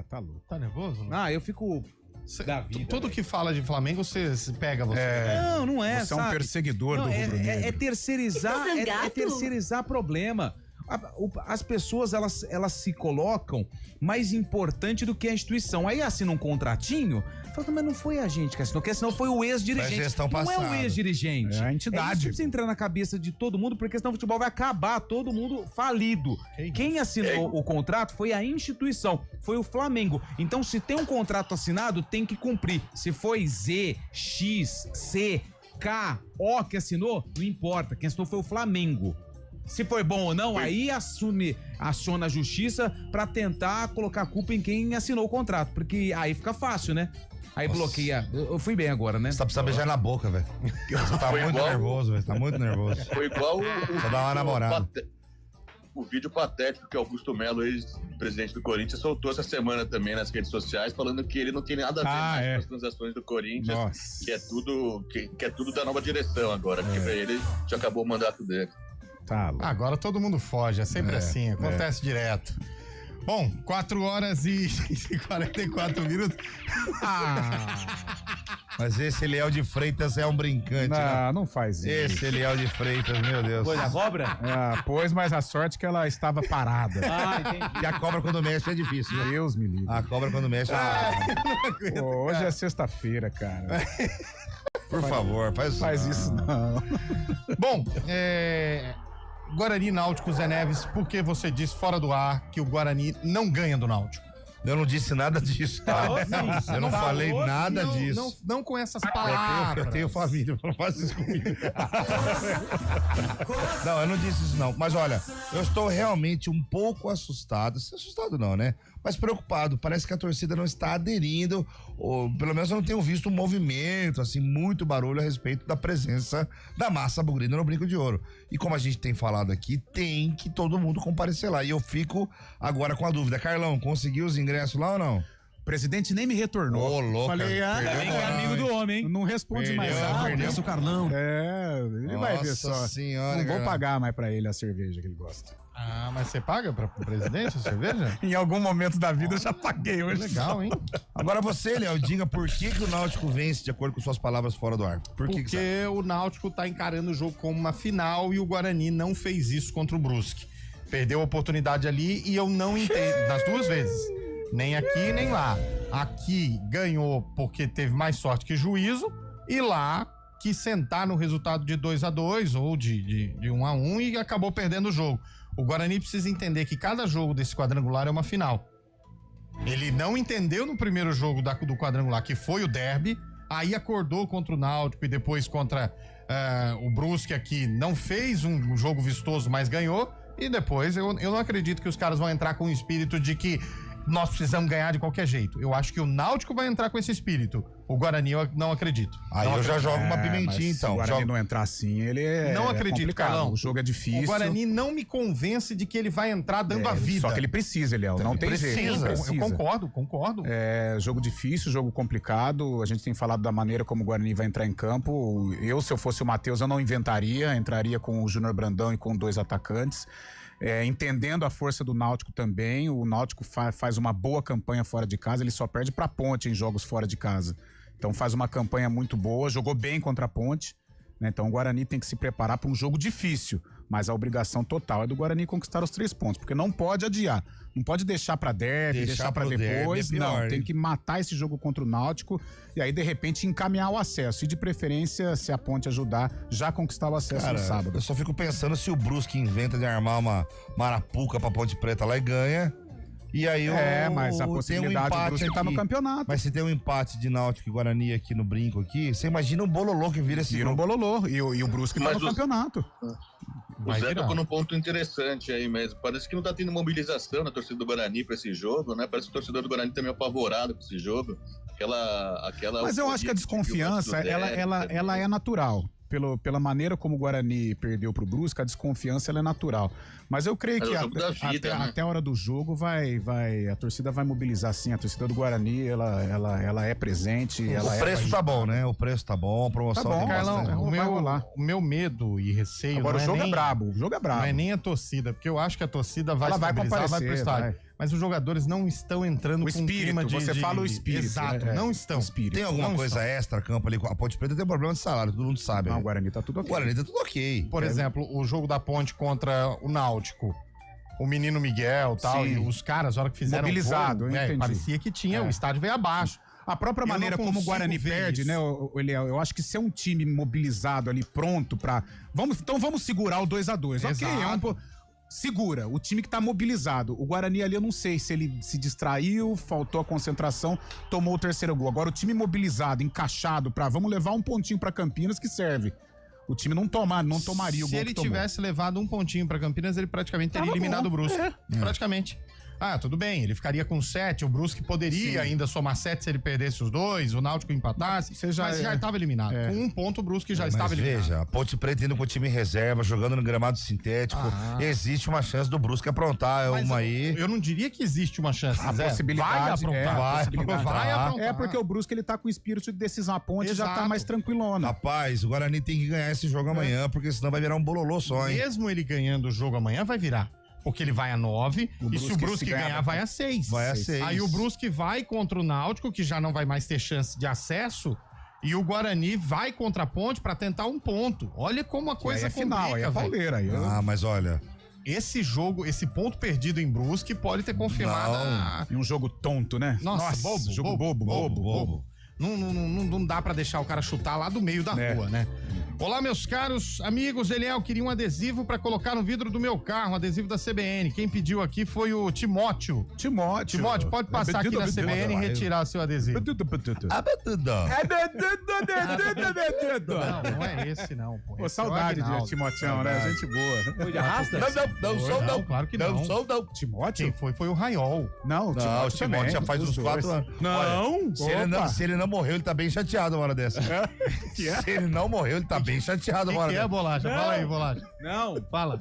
Tá louco. Tá nervoso? Eu fico da vida. Tudo que fala de Flamengo, você pega você. Não é, Você é um perseguidor do rubro-negro. É terceirizar problema. As pessoas, elas se colocam mais importante do que a instituição. Aí assina um contratinho, fala, mas não foi a gente que assinou, quem assinou foi o ex-dirigente. Não é o ex-dirigente. É a entidade. Isso precisa entrar na cabeça de todo mundo, porque senão o futebol vai acabar, todo mundo falido. Quem assinou o contrato foi a instituição, foi o Flamengo. Então, se tem um contrato assinado, tem que cumprir. Se foi Z, X, C, K, O que assinou, não importa. Quem assinou foi o Flamengo. Se foi bom ou não, aí aciona a justiça pra tentar colocar a culpa em quem assinou o contrato, porque aí fica fácil, né? Aí bloqueia. Eu fui bem agora, né? Você tá precisando beijar na boca, velho. Você tá muito nervoso, velho. Tá muito nervoso. Foi igual Só dá uma namorada. O vídeo patético que Augusto Melo, ex-presidente do Corinthians, soltou essa semana também nas redes sociais, falando que ele não tem nada a ver mais com as transações do Corinthians, que é tudo da nova direção agora, porque pra ele já acabou o mandato dele. Tá louco. Agora todo mundo foge, é sempre assim, acontece direto. Bom, 4 horas e 44 minutos. Mas esse Eliel de Freitas é um brincante, né? Não faz isso. Esse Eliel de Freitas, meu Deus. Pôs a cobra? Pôs, mas a sorte é que ela estava parada. Entendi. E a cobra quando mexe é difícil, né? Deus me livre. A cobra quando mexe Pô, hoje é sexta-feira, cara. Por favor, faz isso não. Bom, Guarani e Náutico, Zé Neves, porque você disse fora do ar que o Guarani não ganha do Náutico. Eu não disse nada disso, tá? Eu não falei nada disso. Não com essas palavras. Eu tenho família, não faça isso comigo. Não, eu não disse isso não. Mas olha, eu estou realmente um pouco assustado. Assustado não, né? Mas preocupado. Parece que a torcida não está aderindo, ou pelo menos eu não tenho visto um movimento, assim, muito barulho a respeito da presença da massa bugrina no Brinco de Ouro. E como a gente tem falado aqui, tem que todo mundo comparecer lá. E eu fico agora com a dúvida. Carlão, conseguiu os ingressos lá ou não? O presidente nem me retornou. Ô, louco. Falei, Também que é amigo do homem, hein? Não responde mais nada. Conhece o Carlão. Ele vai ver só. Nossa senhora, não vou cara. pagar mais pra ele a cerveja que ele gosta. Mas você paga pro presidente a cerveja? Em algum momento da vida eu já paguei hoje. Legal, hein? Agora você, Léo, diga por que o Náutico vence de acordo com suas palavras fora do ar. Porque o Náutico tá encarando o jogo como uma final e o Guarani não fez isso contra o Brusque. Perdeu a oportunidade ali e eu não entendo, das duas vezes. Nem aqui, nem lá. Aqui ganhou porque teve mais sorte que juízo e lá quis sentar no resultado de 2-2 ou de 1-1 e acabou perdendo o jogo. O Guarani precisa entender que cada jogo desse quadrangular é uma final. Ele não entendeu no primeiro jogo do quadrangular, que foi o derby, aí acordou contra o Náutico e depois contra o Brusque aqui. Não fez um jogo vistoso, mas ganhou. E depois eu não acredito que os caras vão entrar com o espírito de que nós precisamos ganhar de qualquer jeito. Eu acho que o Náutico vai entrar com esse espírito. O Guarani eu não acredito. Aí eu já jogo uma pimentinha, então. Se o Guarani não entrar assim, ele não acredito, Carlão. O jogo é difícil. O Guarani não me convence de que ele vai entrar dando a vida. Só que ele precisa, Eliel. Não tem jeito. Eu concordo. É jogo difícil, jogo complicado. A gente tem falado da maneira como o Guarani vai entrar em campo. Se eu fosse o Matheus, eu não inventaria. Entraria com o Júnior Brandão e com 2 atacantes. Entendendo a força do Náutico também. O Náutico faz uma boa campanha fora de casa. Ele só perde pra Ponte em jogos fora de casa. Então faz uma campanha muito boa, jogou bem contra a Ponte, né? Então o Guarani tem que se preparar para um jogo difícil, mas a obrigação total é do Guarani conquistar os 3 pontos, porque não pode adiar, não pode deixar para derby, deixar para depois, não, tem que matar esse jogo contra o Náutico e aí de repente encaminhar o acesso e de preferência, se a Ponte ajudar, já conquistar o acesso no sábado. Eu só fico pensando se o Brusque inventa de armar uma marapuca pra Ponte Preta lá e ganha. E aí mas a possibilidade do Brusque tá no campeonato. Mas se tem um empate de Náutico e Guarani aqui no Brinco aqui, você imagina um bololô que vira esse jogo. Vira um bololô e o Brusque tá no campeonato. O Zé tocou num ponto interessante aí mesmo. Parece que não tá tendo mobilização na torcida do Guarani pra esse jogo, né? Parece que o torcedor do Guarani tá meio apavorado com esse jogo. Mas eu acho que a desconfiança, ela é natural. Pela maneira como o Guarani perdeu pro Brusque, a desconfiança ela é natural. Mas eu creio que até a hora do jogo a torcida vai mobilizar sim. A torcida do Guarani, ela é presente. O preço tá bom, né? O preço tá bom, a promoção tá bom, tem Carlão, o meu medo e receio agora não o jogo é brabo, o jogo é brabo. Não é nem a torcida, porque eu acho que a torcida vai comparecer, vai pro estádio. Mas os jogadores não estão entrando com o clima de... Você fala o espírito. Exato, não estão. Tem alguma coisa extra campo ali? A Ponte Preta tem problema de salário, todo mundo sabe. Não, o Guarani tá tudo ok. O Guarani tá tudo ok. Por exemplo, o jogo da Ponte contra o Náutico, o menino Miguel e tal, e os caras, na hora que fizeram mobilizado, o gol, parecia que tinha, o estádio veio abaixo. A própria maneira como o Guarani perde, né, Eliel? Eu acho que se é um time mobilizado ali, pronto pra... Então vamos segurar o 2-2. Ok, segura, o time que tá mobilizado. O Guarani ali, eu não sei se ele se distraiu, faltou a concentração, tomou o 3º gol. Agora o time mobilizado, encaixado vamos levar um pontinho pra Campinas que serve. O time não tomaria o gol que tomou. Se ele tivesse levado um pontinho pra Campinas, ele praticamente teria eliminado o Brusque. Praticamente. tudo bem, ele ficaria com 7, o Brusque poderia ainda somar 7 se ele perdesse os 2, o Náutico empatasse, mas já estava eliminado. Com 1 ponto o Brusque já estava eliminado. Veja, a Ponte Preta indo com o time em reserva, jogando no gramado sintético, existe uma chance do Brusque aprontar aí. Eu não diria que existe uma chance, A Zé. possibilidade Vai aprontar. É porque o Brusque ele tá com espírito de decisão. A Ponte já tá mais tranquilona. Rapaz, o Guarani tem que ganhar esse jogo amanhã, porque senão vai virar um bololô só, hein? Mesmo ele ganhando o jogo amanhã, vai virar. Porque ele vai a 9, e se o Brusque ganhar, vai a 6. Vai a 6. Aí o Brusque vai contra o Náutico, que já não vai mais ter chance de acesso, e o Guarani vai contra a Ponte pra tentar 1 ponto. Olha como a coisa é final, aí é pauleira. Aí mas olha... Esse jogo, esse ponto perdido em Brusque pode ter confirmado. E um jogo tonto, né? Nossa, bobo. Não dá pra deixar o cara chutar lá do meio da rua, né? Olá, meus caros amigos. Eliel, queria um adesivo pra colocar no vidro do meu carro, um adesivo da CBN. Quem pediu aqui foi o Timóteo. Timóteo, pode passar aqui na CBN e retirar seu adesivo. Não é esse, não. Pô, saudade de Timoteão, né? Gente boa. Foi de arrasta? Não, claro que não. Timóteo? Quem foi o Raiol. Não, o Timóteo já faz uns 4 anos. Não. Se ele não morreu, ele tá bem chateado uma hora dessa. Se ele não morreu, ele tá bem chateado uma hora dessa. Que é, Bolacha? Fala aí, Bolacha. Não. Fala.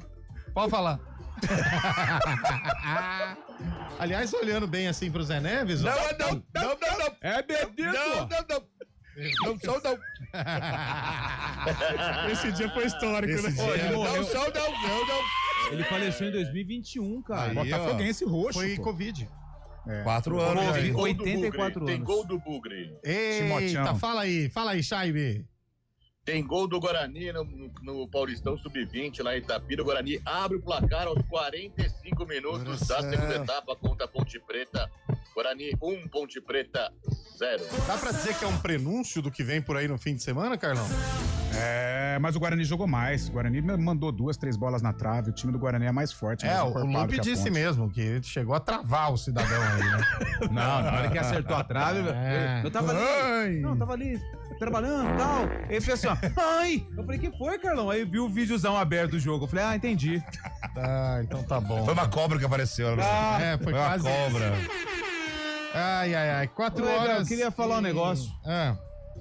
Pode falar. Aliás, olhando bem assim pro Zé Neves... Não. É bebido. Não sou, não. Esse dia foi histórico, né? Ele morreu. Não. Ele faleceu em 2021, cara. Botafoguense roxo. Foi Covid. 4 anos. 84 anos. Tem gol do Bugre. Eita, fala aí, Chaibe. Tem gol do Guarani no Paulistão Sub-20, lá em Itapira. O Guarani abre o placar aos 45 minutos da segunda etapa contra a Ponte Preta. Guarani 1, Ponte Preta 0. Dá pra dizer que é um prenúncio do que vem por aí no fim de semana, Carlão? Mas o Guarani jogou mais. O Guarani mandou 2, 3 bolas na trave. O time do Guarani é mais forte. O Lupe disse mesmo que chegou a travar o cidadão aí, né? Não, na hora que acertou a trave, eu tava ali. Não, tava ali trabalhando e tal. Ele fez assim, ó. Ai! Eu falei, que foi, Carlão? Aí viu o videozão aberto do jogo. Eu falei, entendi. Então tá bom. Foi uma cobra que apareceu. Foi quase uma cobra. Ai. 4 horas. Eu queria falar um negócio.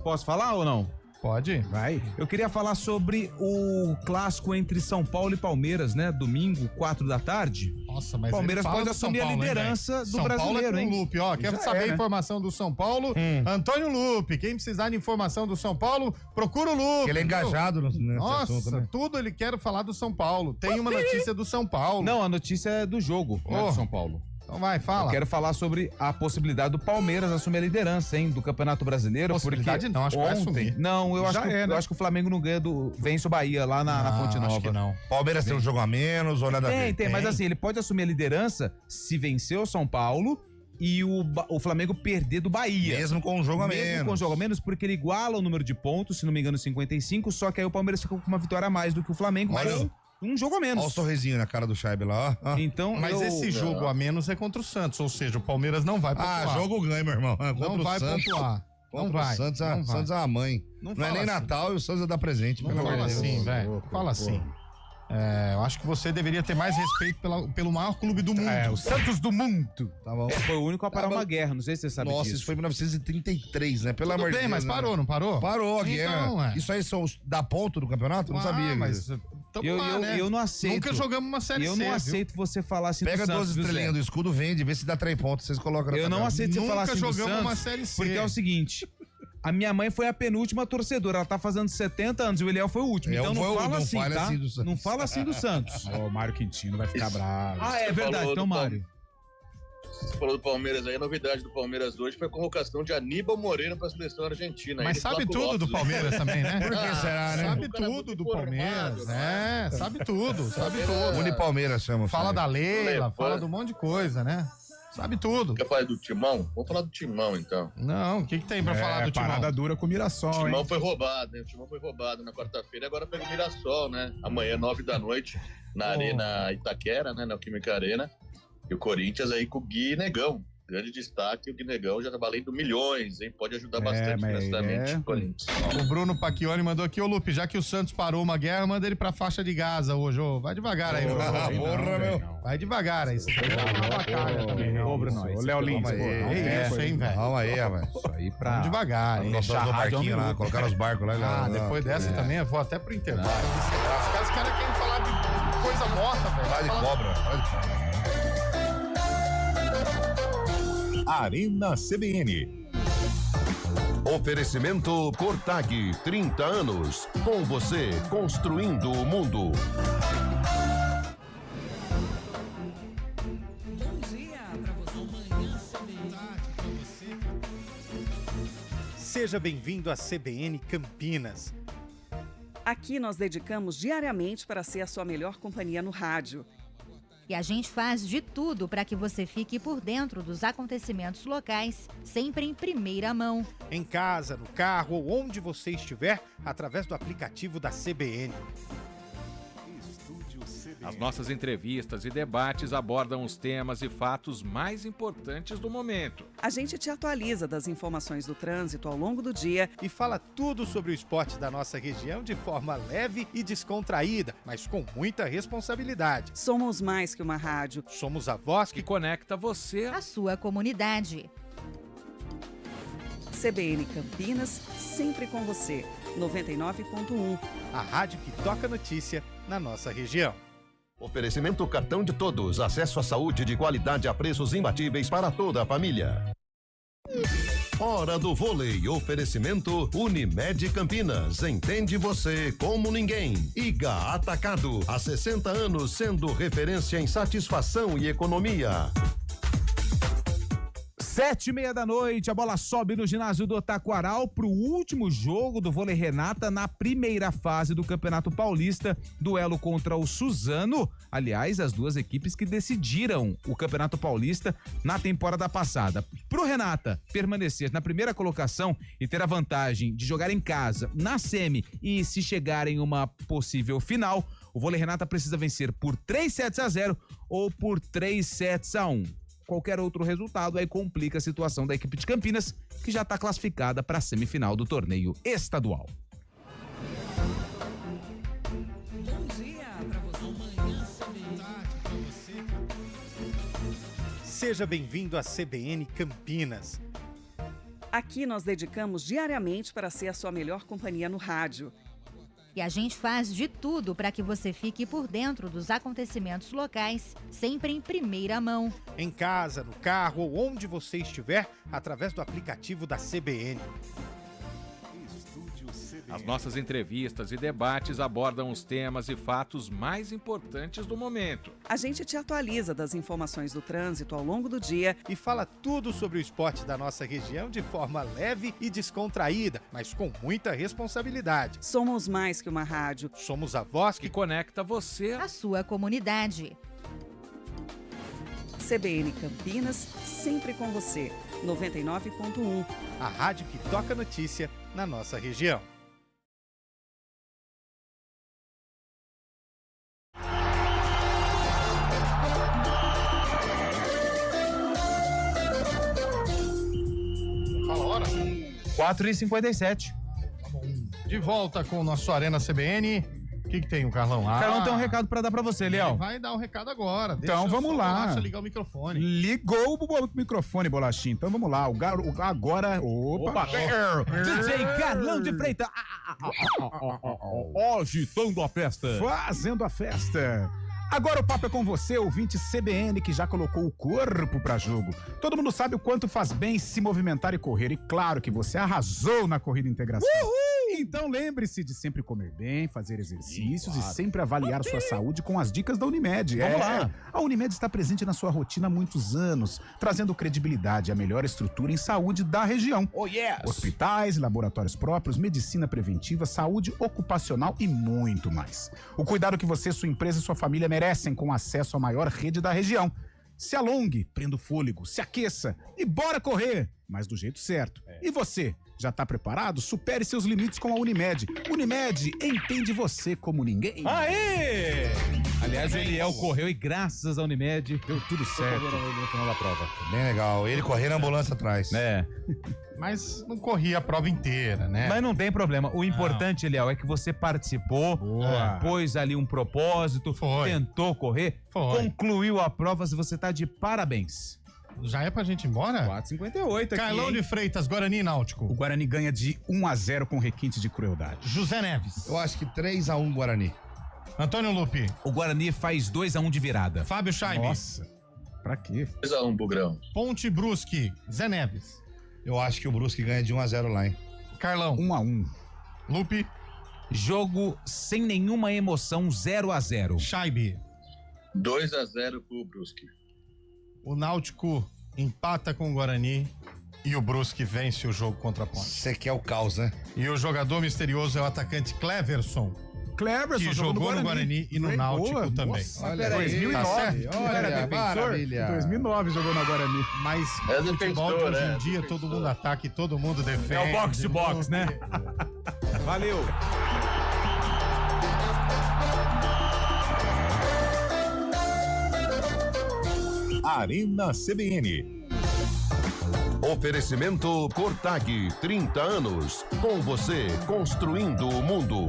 Posso falar ou não? Pode. Vai. Eu queria falar sobre o clássico entre São Paulo e Palmeiras, né? Domingo, 4 da tarde. Nossa, mas Palmeiras pode assumir a liderança do brasileiro, hein? Lupe, ó. Quero saber a informação do São Paulo. Antônio Lupe. Quem precisar de informação do São Paulo, procura o Lupe. Ele é engajado nesse assunto, né? Tudo ele quer falar do São Paulo. Tem uma notícia do São Paulo. Não, a notícia é do jogo, não é do São Paulo. Então vai, fala. Eu quero falar sobre a possibilidade do Palmeiras assumir a liderança, hein, do Campeonato Brasileiro. Possibilidade não, acho que vai assumir. Não, eu acho que o Flamengo não ganha vence o Bahia lá na Fonte Nova. Acho que não. Palmeiras tem um jogo a menos ou nada a ver? Tem, mas assim, ele pode assumir a liderança se vencer o São Paulo e o Flamengo perder do Bahia. Mesmo com um jogo a menos. Mesmo com um jogo a menos, porque ele iguala o número de pontos, se não me engano, 55, só que aí o Palmeiras ficou com uma vitória a mais do que o Flamengo, mas um jogo a menos. Olha o sorrisinho na cara do Chaibe lá, ó. Então, mas esse jogo a menos é contra o Santos, ou seja, o Palmeiras não vai pontuar. Jogo ganha, meu irmão. Não vai pontuar. Não vai. Santos é a mãe. Não é nem Natal e o Santos é dar presente. Não fala assim, velho. Fala assim. Eu acho que você deveria ter mais respeito pelo maior clube do mundo. O Santos do mundo. Tá bom. Foi o único a parar uma guerra, não sei se você sabe disso. Nossa, isso foi em 1933, né? Pelo amor de Deus. Mas parou, não parou? Parou a guerra. Isso aí dá ponto no campeonato? Não sabia. Mas eu não aceito. Nunca jogamos uma série C. Eu não aceito você falar assim Pega 12 estrelinhas do escudo, vende, vê se dá 3 pontos, vocês colocam na tabela. Eu não aceito você falar assim do Nunca jogamos uma Santos, série C. porque é o seguinte... A minha mãe foi a penúltima torcedora, ela tá fazendo 70 anos e o Eliel foi o último. Então não fala assim, tá? Não fala assim do Santos. O Mário Quintino vai ficar bravo. É verdade, então Mário. Você falou do Palmeiras aí, a novidade do Palmeiras hoje foi a convocação de Aníbal Moreira para a seleção argentina. Mas sabe tudo do Palmeiras também, né? Por que será, né? Sabe tudo do Palmeiras, né? Sabe tudo. Unipalmeiras chama. Fala da Leila, fala de um monte de coisa, né? Sabe tudo. Quer falar do Timão? Vamos falar do Timão, então. Não, o que tem pra falar do Timão? Parada dura com o Mirassol, hein? O Timão foi roubado, né? O Timão foi roubado na quarta-feira e agora pega o Mirassol, né? Amanhã, 9 da noite, na Arena Itaquera, né? Na Química Arena. E o Corinthians aí com o Gui e Negão. grande destaque, o Guinegão já tá valendo milhões, hein? Pode ajudar bastante financeiramente o Corinthians. O Bruno Pacchioni mandou aqui, ô Lupe, já que o Santos parou uma guerra, manda ele pra faixa de Gaza hoje, ô. Vai devagar aí, Bruno. Porra, meu. Vai devagar aí. Ô, Bruno, ô, Léo Lins. É isso, hein, velho. Calma aí, velho. Isso aí pra... Vamos devagar, hein. Deixar no barquinho lá, colocar os barcos lá. Ah, depois dessa também eu vou até pro intervalo. Os caras querem falar de coisa morta, velho. Fala de cobra. Arena CBN. Oferecimento Cortag, 30 anos. Com você, construindo o mundo. Seja bem-vindo à CBN Campinas. Aqui nós dedicamos diariamente para ser a sua melhor companhia no rádio. E a gente faz de tudo para que você fique por dentro dos acontecimentos locais, sempre em primeira mão. Em casa, no carro ou onde você estiver, através do aplicativo da CBN. As nossas entrevistas e debates abordam os temas e fatos mais importantes do momento. A gente te atualiza das informações do trânsito ao longo do dia e fala tudo sobre o esporte da nossa região de forma leve e descontraída, mas com muita responsabilidade. Somos mais que uma rádio. Somos a voz que conecta você à sua comunidade. CBN Campinas, sempre com você. 99.1. A rádio que toca notícia na nossa região. Oferecimento Cartão de Todos. Acesso à saúde de qualidade a preços imbatíveis para toda a família. Hora do vôlei. Oferecimento Unimed Campinas. Entende você como ninguém. IGA Atacado. Há 60 anos sendo referência em satisfação e economia. 7h30 da noite, a bola sobe no ginásio do Taquaral pro último jogo do vôlei Renata na primeira fase do Campeonato Paulista, duelo contra o Suzano, aliás, as duas equipes que decidiram o Campeonato Paulista na temporada passada. Pro Renata permanecer na primeira colocação e ter a vantagem de jogar em casa, na semi e se chegar em uma possível final, o vôlei Renata precisa vencer por 3-0 ou por 3-1. Qualquer outro resultado aí complica a situação da equipe de Campinas, que já está classificada para a semifinal do torneio estadual. Bom dia para você. Seja bem-vindo à CBN Campinas. Aqui nós dedicamos diariamente para ser a sua melhor companhia no rádio. E a gente faz de tudo para que você fique por dentro dos acontecimentos locais, sempre em primeira mão. Em casa, no carro ou onde você estiver, através do aplicativo da CBN. As nossas entrevistas e debates abordam os temas e fatos mais importantes do momento. A gente te atualiza das informações do trânsito ao longo do dia e fala tudo sobre o esporte da nossa região de forma leve e descontraída, mas com muita responsabilidade. Somos mais que uma rádio. Somos a voz que conecta você à sua comunidade. CBN Campinas, sempre com você. 99.1. A rádio que toca notícia na nossa região. Fala a hora. 4h57. De volta com o nosso Arena CBN. O que tem o Carlão lá? Carlão tem um recado pra dar pra você, Léo. Vai dar um recado agora. Então vamos lá. Deixa ligar o microfone. Ligou o microfone, Bolachinho. Então vamos lá. Agora. Opa. DJ Carlão de Freitas. Agitando a festa. Fazendo a festa. Agora o papo é com você, ouvinte CBN, que já colocou o corpo pra jogo. Todo mundo sabe o quanto faz bem se movimentar e correr. E claro que você arrasou na Corrida Integração. Uhul! Então lembre-se de sempre comer bem, fazer exercícios e sempre avaliar sua saúde com as dicas da Unimed. Vamos lá! A Unimed está presente na sua rotina há muitos anos, trazendo credibilidade e a melhor estrutura em saúde da região. Oh, yes! Hospitais, laboratórios próprios, medicina preventiva, saúde ocupacional e muito mais. O cuidado que você, sua empresa e sua família merecem com acesso à maior rede da região. Se alongue, prenda o fôlego, se aqueça e bora correr, mas do jeito certo. E você, já tá preparado? Supere seus limites com a Unimed. Unimed entende você como ninguém. Aê! Aliás, Aliás, o Eliel correu e graças à Unimed deu tudo certo no final da prova. Bem legal. Ele correndo na ambulância atrás. Mas não corria a prova inteira, né? Mas não tem problema. O importante, Eliel, é que você participou, pôs ali um propósito, tentou correr, concluiu a prova. Você tá de parabéns. Já é pra gente ir embora? 4,58 aqui. Carlão de Freitas, Guarani e Náutico. O Guarani ganha de 1-0 com requinte de crueldade. José Neves. Eu acho que 3-1 Guarani. Antônio Lupe. O Guarani faz 2-1 de virada. Fábio Chaime. Nossa, pra quê? 2-1 pro Grão. Ponte Brusque, Zé Neves. Eu acho que o Brusque ganha de 1-0 lá, hein? Carlão. 1-1. Lupe. Jogo sem nenhuma emoção, 0-0. Chaime. 2-0 pro Brusque. O Náutico empata com o Guarani e o Brusque vence o jogo contra a Ponte. Você quer o caos, né? E o jogador misterioso é o atacante Cleverson. Que jogou no Guarani e no Náutico também. Olha, 2009. Tá certo? Olha, maravilha. 2009 jogou no Guarani. Mas É o futebol de defensor, hoje em é, dia defensor. todo mundo ataca e todo mundo defende. É o box to box, né? Valeu. Arena CBN. Oferecimento Cortag, 30 anos. Com você, construindo o mundo.